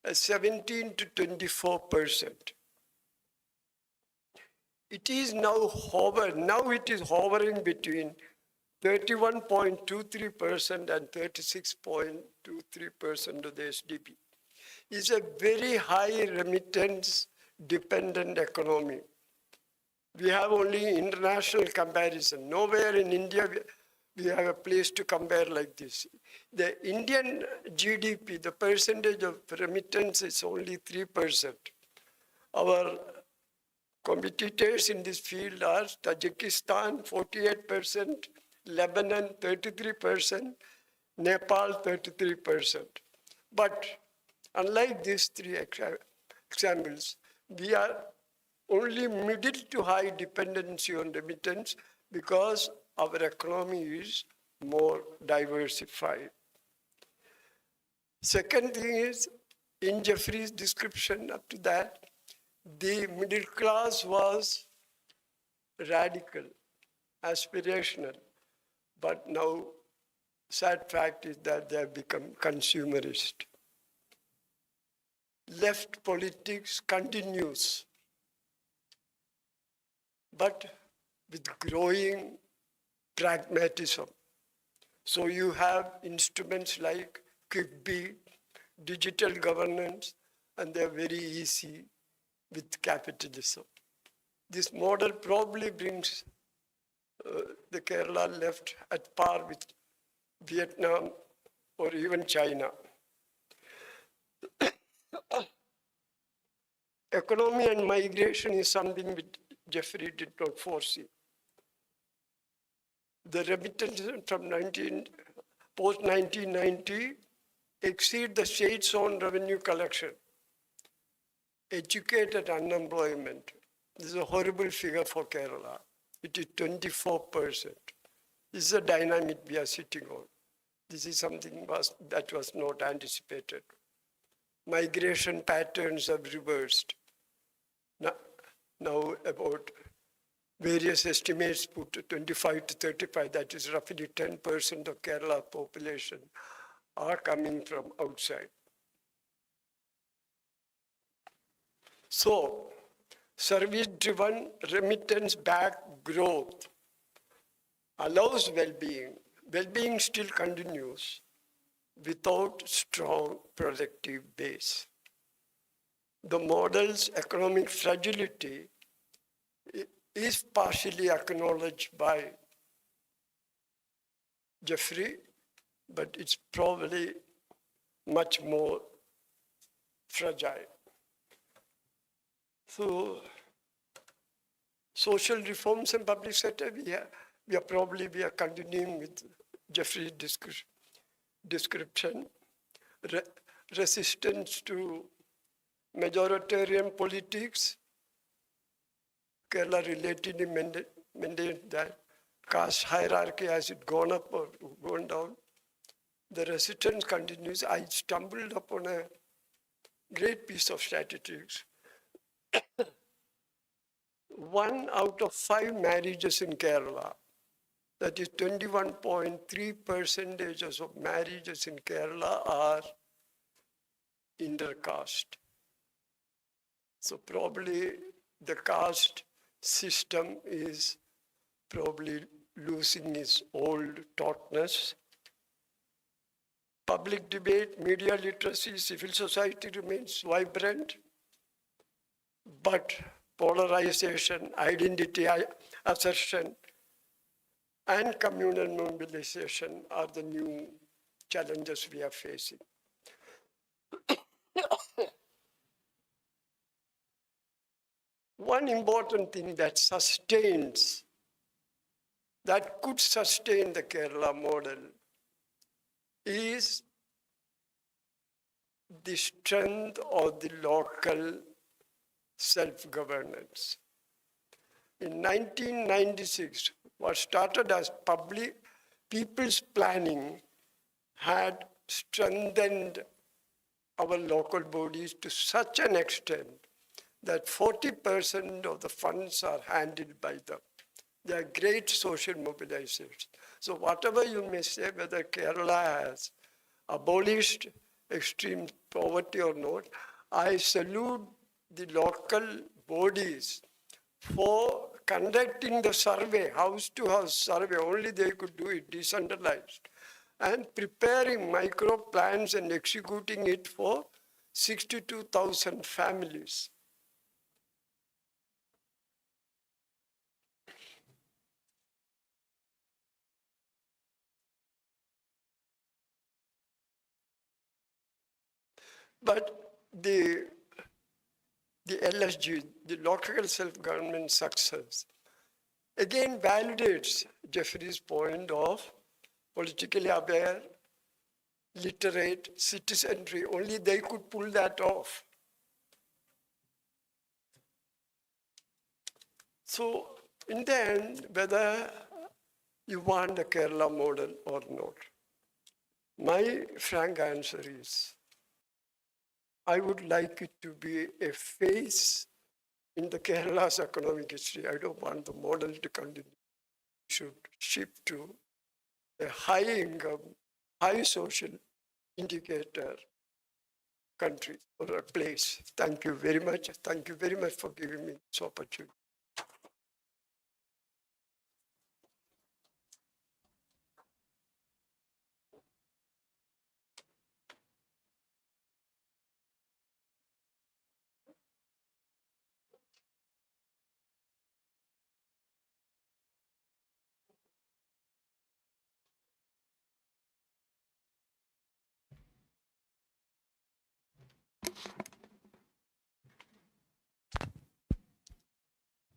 as 17 to 24%. It is now it is hovering between 31.23% and 36.23% of the SDP. It's a very high remittance dependent economy. We have only international comparison. Nowhere in India we have a place to compare like this. The Indian GDP, the percentage of remittance is only 3%. Our competitors in this field are Tajikistan, 48%, Lebanon, 33%, Nepal, 33%. But unlike these three examples, we are only middle to high dependency on remittance because our economy is more diversified. Second thing is, in Jeffrey's description up to that, the middle class was radical, aspirational, but now sad fact is that they have become consumerist. Left politics continues, but with growing pragmatism. So you have instruments like QICB, digital governance, and they're very easy with capitalism. This model probably brings the Kerala left at par with Vietnam or even China. Economy and migration is something which Jeffrey did not foresee. The remittances from post-1990 exceed the state's own revenue collection. Educated unemployment. This is a horrible figure for Kerala. It is 24%. This is a dynamic we are sitting on. This is something that was not anticipated. Migration patterns have reversed. Now about various estimates put 25 to 35, that is roughly 10% of Kerala population are coming from outside. So, service-driven, remittance-backed growth allows well-being. Well-being still continues without strong productive base. The model's economic fragility is partially acknowledged by Jeffrey, but it's probably much more fragile. So, social reforms and public sector, we are continuing with Jeffrey's description. Resistance to majoritarian politics. Kerala relatedly maintained that caste hierarchy, has it gone up or gone down? The resistance continues. I stumbled upon a great piece of statistics. 1 out of 5 marriages in Kerala, that is 21.3% of marriages in Kerala are intercaste. So probably the caste system is probably losing its old tautness. Public debate, media literacy, civil society remains vibrant, but polarization, identity assertion, and communal mobilization are the new challenges we are facing. One important thing that could sustain the Kerala model is the strength of the local self-governance. In 1996, what started as people's planning had strengthened our local bodies to such an extent that 40% of the funds are handled by them. They are great social mobilizations. So whatever you may say, whether Kerala has abolished extreme poverty or not, I salute the local bodies for conducting the survey, house-to-house survey. Only they could do it decentralized, and preparing micro plans and executing it for 62,000 families. But the LSG, the local self-government success, again validates Jeffrey's point of politically aware, literate citizenry. Only they could pull that off. So in the end, whether you want the Kerala model or not, my frank answer is, I would like it to be a phase in the Kerala's economic history. I don't want the model to continue. We should shift to a high income, high social indicator country or a place. Thank you very much. Thank you very much for giving me this opportunity.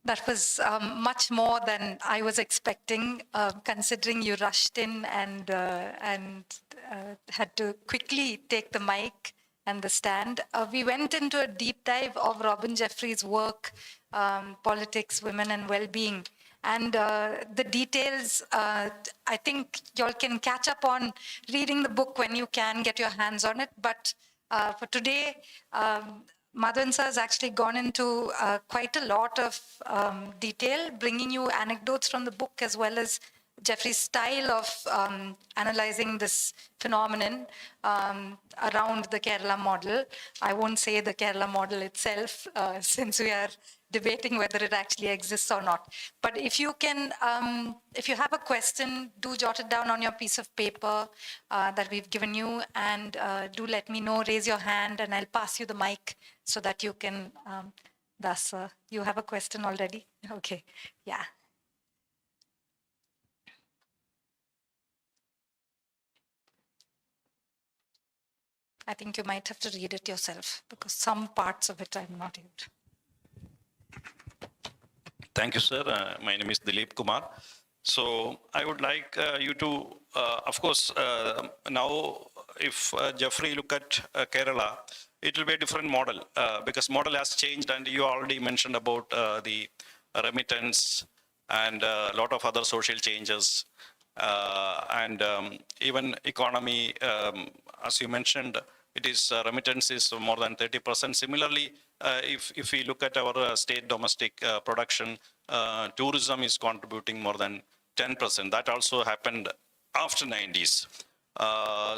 That was much more than I was expecting, considering you rushed in and had to quickly take the mic and the stand. We went into a deep dive of Robin Jeffrey's work, politics, women, and well-being. And the details, I think y'all can catch up on reading the book when you can get your hands on it. But for today, Madhavan sir has actually gone into quite a lot of detail, bringing you anecdotes from the book as well as Jeffrey's style of analyzing this phenomenon around the Kerala model. I won't say the Kerala model itself, since we are debating whether it actually exists or not. But if you can, if you have a question, do jot it down on your piece of paper that we've given you, and do let me know, raise your hand, and I'll pass you the mic so that you can, thus, you have a question already? Okay, yeah. I think you might have to read it yourself because some parts of it I'm not able to. Thank you, sir. My name is Dilip Kumar. So I would like you to, of course, now if Jeffrey look at Kerala, it will be a different model because model has changed, and you already mentioned about the remittance and a lot of other social changes and even economy, as you mentioned, it is remittances more than 30%. Similarly, if we look at our state domestic production, tourism is contributing more than 10%. That also happened after 90s.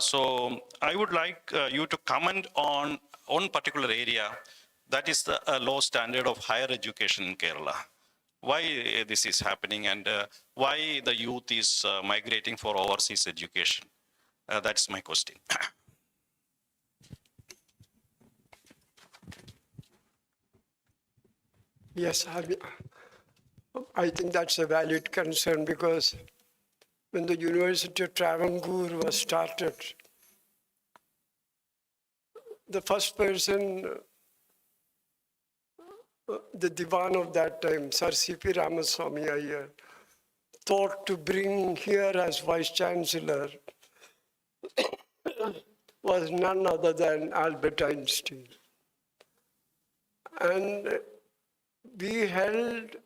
So I would like you to comment on one particular area, that is the low standard of higher education in Kerala. Why this is happening, and why the youth is migrating for overseas education? That's my question. Yes, I think that's a valid concern because when the University of Travancore was started, the first person, the Diwan of that time, Sir C.P. Ramaswamy Iyer, thought to bring here as Vice Chancellor was none other than Albert Einstein. And we held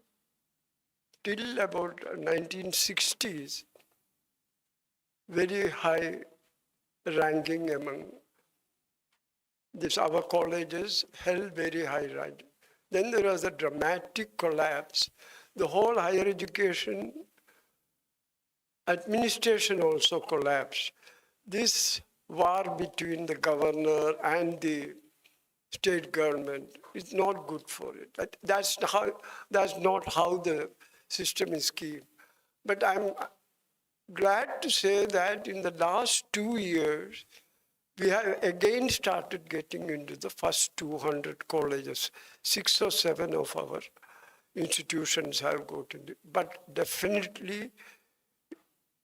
till about 1960s very high ranking among this. Our colleges held very high ranking. Then there was a dramatic collapse. The whole higher education administration also collapsed. This war between the governor and the state government is not good for it. That's not how the system is scheme. But I'm glad to say that in the last 2 years, we have again started getting into the first 200 colleges. 6 or 7 of our institutions have gotten it. But definitely,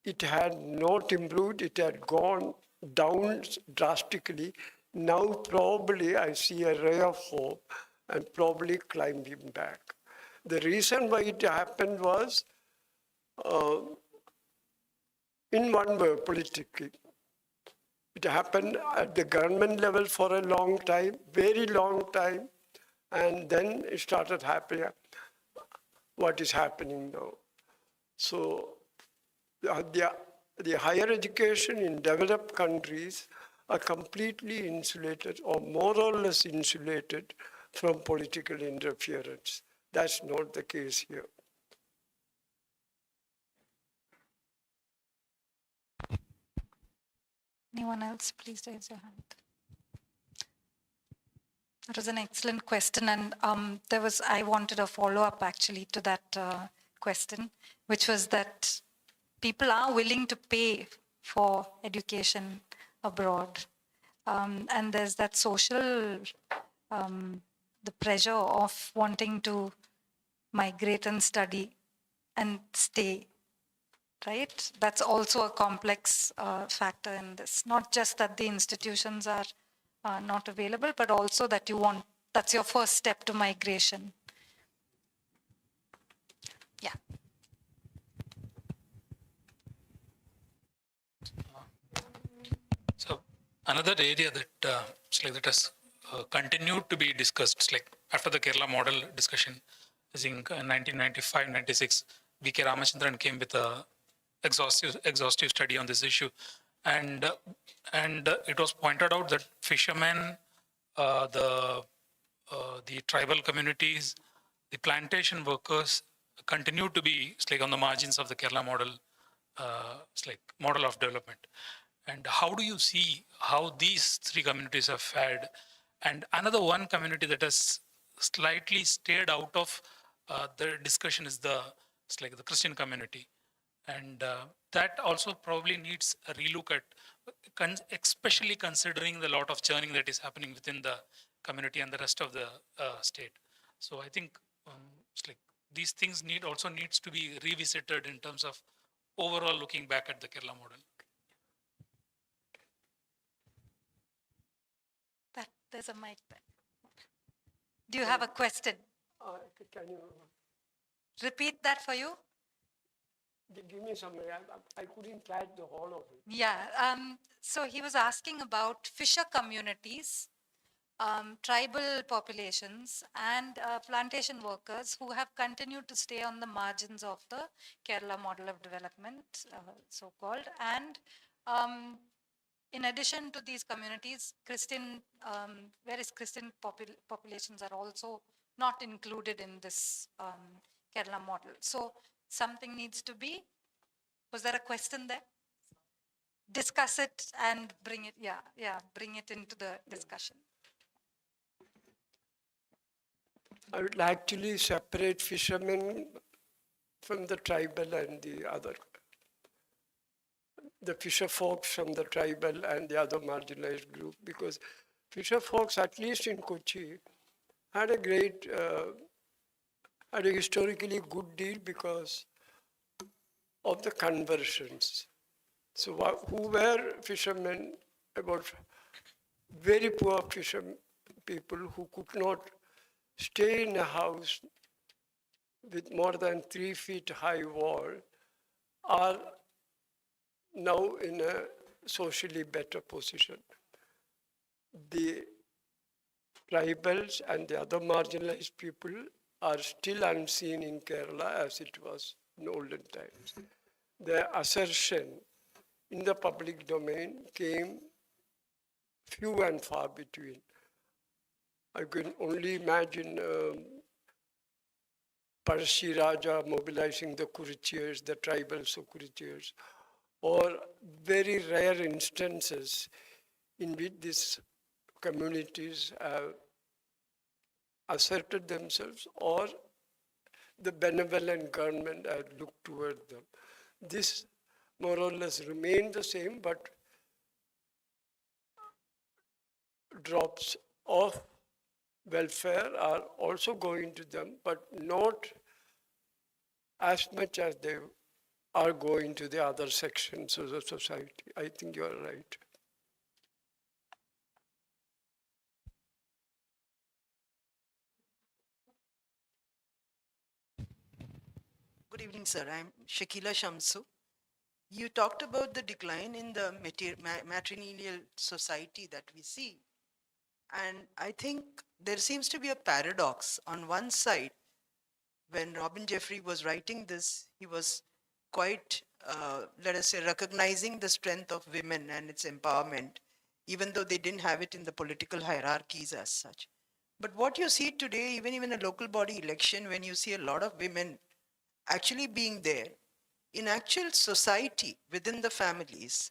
it had not improved. It had gone down drastically. Now probably I see a ray of hope and probably climbing back. The reason why it happened was, in one word, politically. It happened at the government level for a long time, very long time, and then it started happening, what is happening now. So the higher education in developed countries are completely insulated or more or less insulated from political interference. That's not the case here. Anyone else, please raise your hand. That was an excellent question, and I wanted a follow-up actually to that question, which was that people are willing to pay for education abroad, and there's that social, the pressure of wanting to migrate and study and stay. Right? That's also a complex factor in this. Not just that the institutions are not available, but also that that's your first step to migration. Yeah. So another area that that has continued to be discussed, it's like after the Kerala model discussion, I think 1995-96, B.K. Ramachandran came with a exhaustive study on this issue, and it was pointed out that fishermen, the tribal communities, the plantation workers continue to be on the margins of the Kerala model, model of development. And how do you see how these three communities have fared? And another one community that has slightly stayed out of the discussion is the Christian community, and that also probably needs a relook at, especially considering the lot of churning that is happening within the community and the rest of the state. So I think these things needs to be revisited in terms of overall looking back at the Kerala model. There's a mic there. Do you have a question? Can you Repeat that for you. give me some? I couldn't catch the whole of it. Yeah. So he was asking about fisher communities, tribal populations, and plantation workers who have continued to stay on the margins of the Kerala model of development, so-called. And in addition to these communities, various Christian populations are also not included in this Kerala model. So something needs to be, was there a question there? Discuss it and bring it, bring it into the discussion. I would actually separate fishermen from the tribal and the fisher folks from the tribal and the other marginalized group, because fisher folks, at least in Kochi, had a historically good deal because of the conversions. So who were fishermen, about very poor fishermen, people who could not stay in a house with more than 3 feet high wall, are now in a socially better position. The tribals and the other marginalized people are still unseen in Kerala as it was in olden times. Their assertion in the public domain came few and far between. I can only imagine Parsi Raja mobilizing the Kurichiers, the tribals of Kurichiers, or very rare instances in which these communities have asserted themselves or the benevolent government has looked toward them. This more or less remained the same, but drops of welfare are also going to them, but not as much as they are going to the other sections of the society. I think you are right. Good evening, sir. I'm Shakila Shamsu. You talked about the decline in the matrilineal society that we see. And I think there seems to be a paradox. On one side, when Robin Jeffrey was writing this, he was quite, let us say, recognizing the strength of women and its empowerment, even though they didn't have it in the political hierarchies as such. But what you see today, even in a local body election, when you see a lot of women actually being there, in actual society within the families,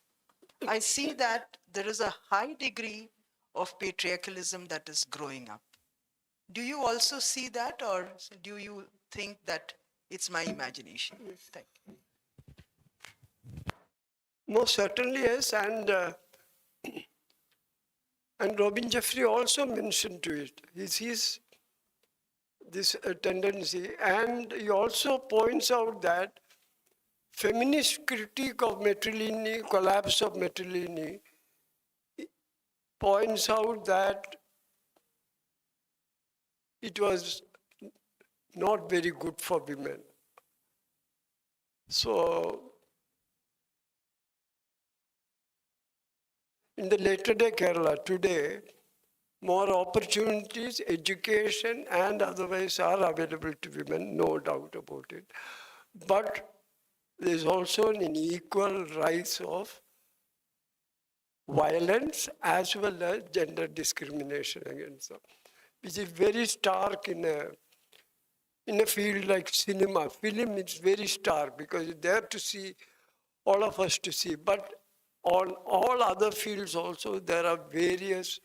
I see that there is a high degree of patriarchalism that is growing up. Do you also see that, or do you think that it's my imagination? Thank you. Most certainly, yes, and Robin Jeffrey also mentioned to it. He sees this tendency, and he also points out that feminist critique of matrilineal, collapse of matrilineal, points out that it was not very good for women. So, in the later day Kerala, today, more opportunities, education, and otherwise are available to women, no doubt about it. But there's also an equal rise of violence as well as gender discrimination against them, which is very stark in a field like cinema. Film is very stark because it's there to see, all of us to see. But on all other fields also, there are various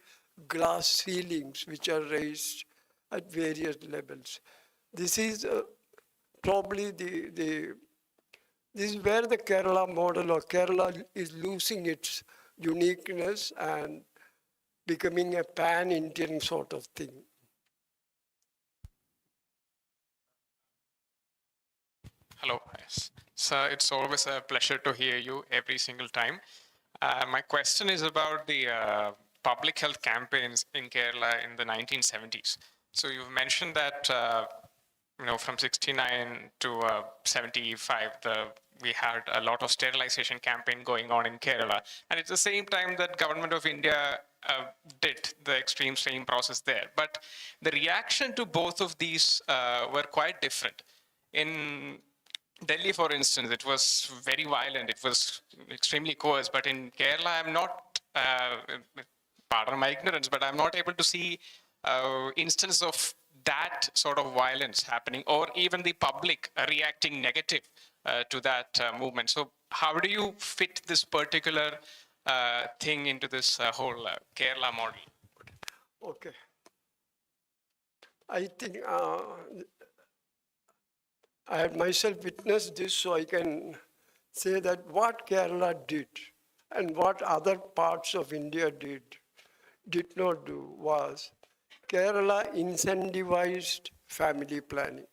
glass ceilings which are raised at various levels. This is probably this is where the Kerala model or Kerala is losing its uniqueness and becoming a pan-Indian sort of thing. Hello, yes. So it's always a pleasure to hear you every single time. My question is about the public health campaigns in Kerala in the 1970s. So you've mentioned that from 69 to 75, we had a lot of sterilization campaign going on in Kerala, and it's the same time that government of India did the extreme same process there. But the reaction to both of these were quite different. In Delhi, for instance, it was very violent. It was extremely coarse. But in Kerala, I'm not, pardon my ignorance, but I'm not able to see instance of that sort of violence happening, or even the public reacting negative to that movement. So how do you fit this particular thing into this whole Kerala model? Okay. I think I have myself witnessed this, so I can say that what Kerala did and what other parts of India did not do was Kerala incentivized family planning.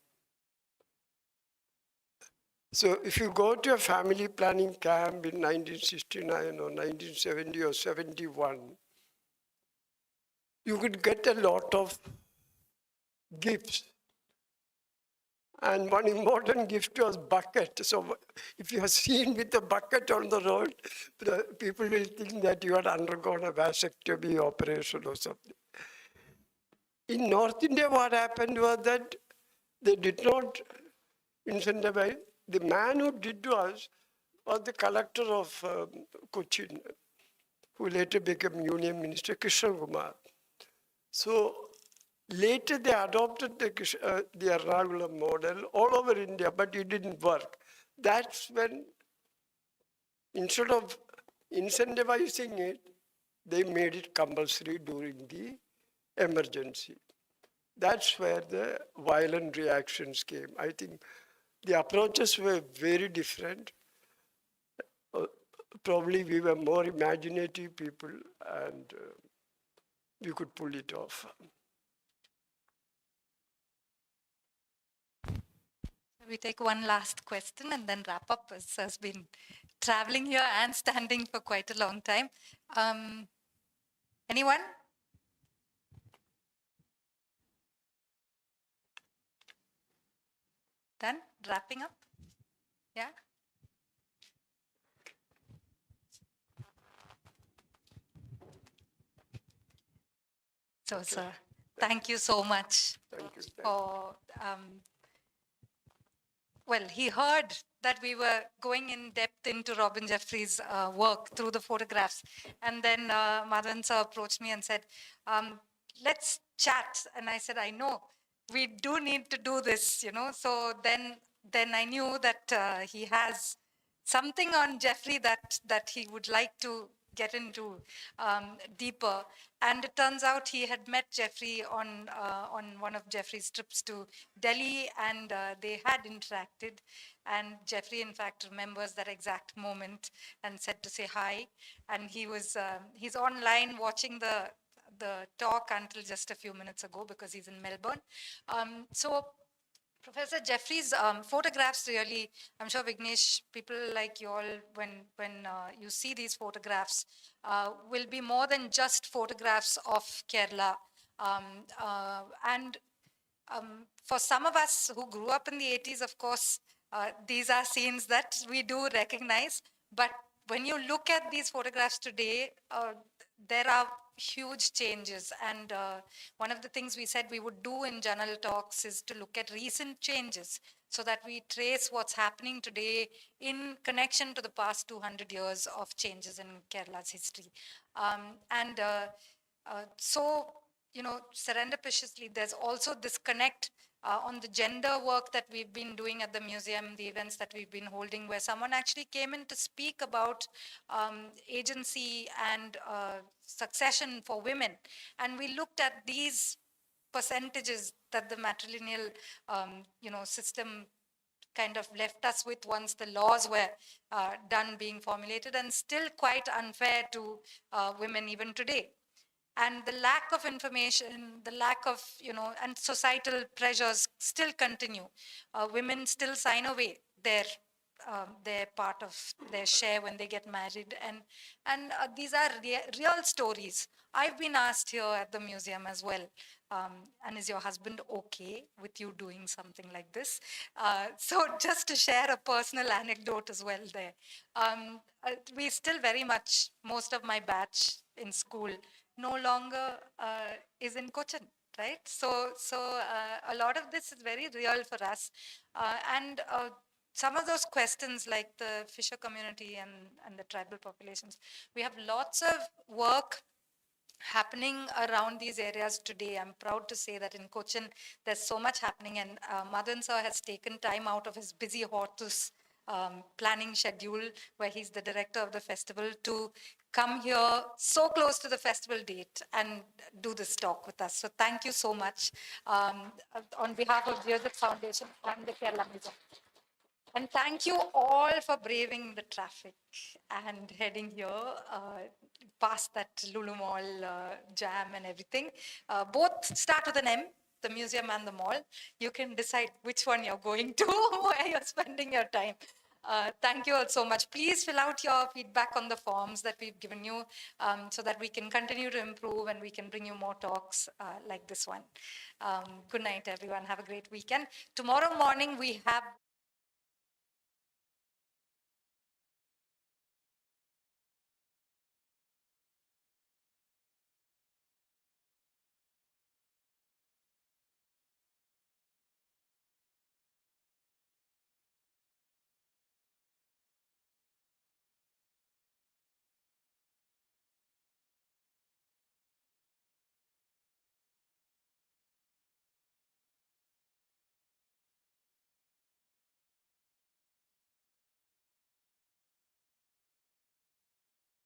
So if you go to a family planning camp in 1969 or 1970 or 71, you could get a lot of gifts. And one important gift was bucket. So if you are seen with a bucket on the road, the people will think that you had undergone a vasectomy operation or something. In North India, what happened was that they did not incentivize. The man who did to us was the collector of Cochin, who later became Union Minister, Krishna Kumar. So later they adopted the Ernakulam model all over India, but it didn't work. That's when, instead of incentivizing it, they made it compulsory during the emergency. That's where the violent reactions came. I think the approaches were very different. Probably we were more imaginative people and we could pull it off. We take one last question and then wrap up. As has been traveling here and standing for quite a long time. Anyone? Done? Wrapping up? Yeah? So, sir, thank you so much Thank you. for, well, he heard that we were going in depth into Robin Jeffrey's work through the photographs. And then Madhavan sir approached me and said, let's chat. And I said, I know, we do need to do this, you know. So then I knew that he has something on Jeffrey that he would like to get into deeper. And it turns out he had met Jeffrey on one of Jeffrey's trips to Delhi, and they had interacted. And Jeffrey, in fact, remembers that exact moment and said to say hi. And he's online watching the talk until just a few minutes ago because he's in Melbourne. So Professor Jeffrey's photographs really, I'm sure Vignesh, people like you all, when you see these photographs, will be more than just photographs of Kerala. And for some of us who grew up in the 80s, of course, these are scenes that we do recognize. But when you look at these photographs today, there are huge changes. And one of the things we said we would do in journal talks is to look at recent changes so that we trace what's happening today in connection to the past 200 years of changes in Kerala's history. So, you know, serendipitously, there's also this connect on the gender work that we've been doing at the museum, the events that we've been holding, where someone actually came in to speak about agency and succession for women. And we looked at these percentages that the matrilineal, you know, system kind of left us with once the laws were done being formulated, and still quite unfair to women even today. And the lack of information, the lack of, you know, and societal pressures still continue. Women still sign away their part of their share when they get married. And these are real stories. I've been asked here at the museum as well, and is your husband okay with you doing something like this? So just to share a personal anecdote as well there. We still very much, most of my batch in school no longer is in Cochin, right? So a lot of this is very real for us. And some of those questions like the fisher community and the tribal populations, we have lots of work happening around these areas today. I'm proud to say that in Cochin, there's so much happening, and Madhavan sir has taken time out of his busy Hortus planning schedule, where he's the director of the festival, to come here so close to the festival date and do this talk with us. So thank you so much on behalf of Joseph Foundation and the Kerala Museum. And thank you all for braving the traffic and heading here past that Lulu Mall jam and everything. Both start with an M, the museum and the mall. You can decide which one you're going to, where you're spending your time. Thank you all so much. Please fill out your feedback on the forms that we've given you so that we can continue to improve and we can bring you more talks like this one. Good night, everyone. Have a great weekend. Tomorrow morning, we have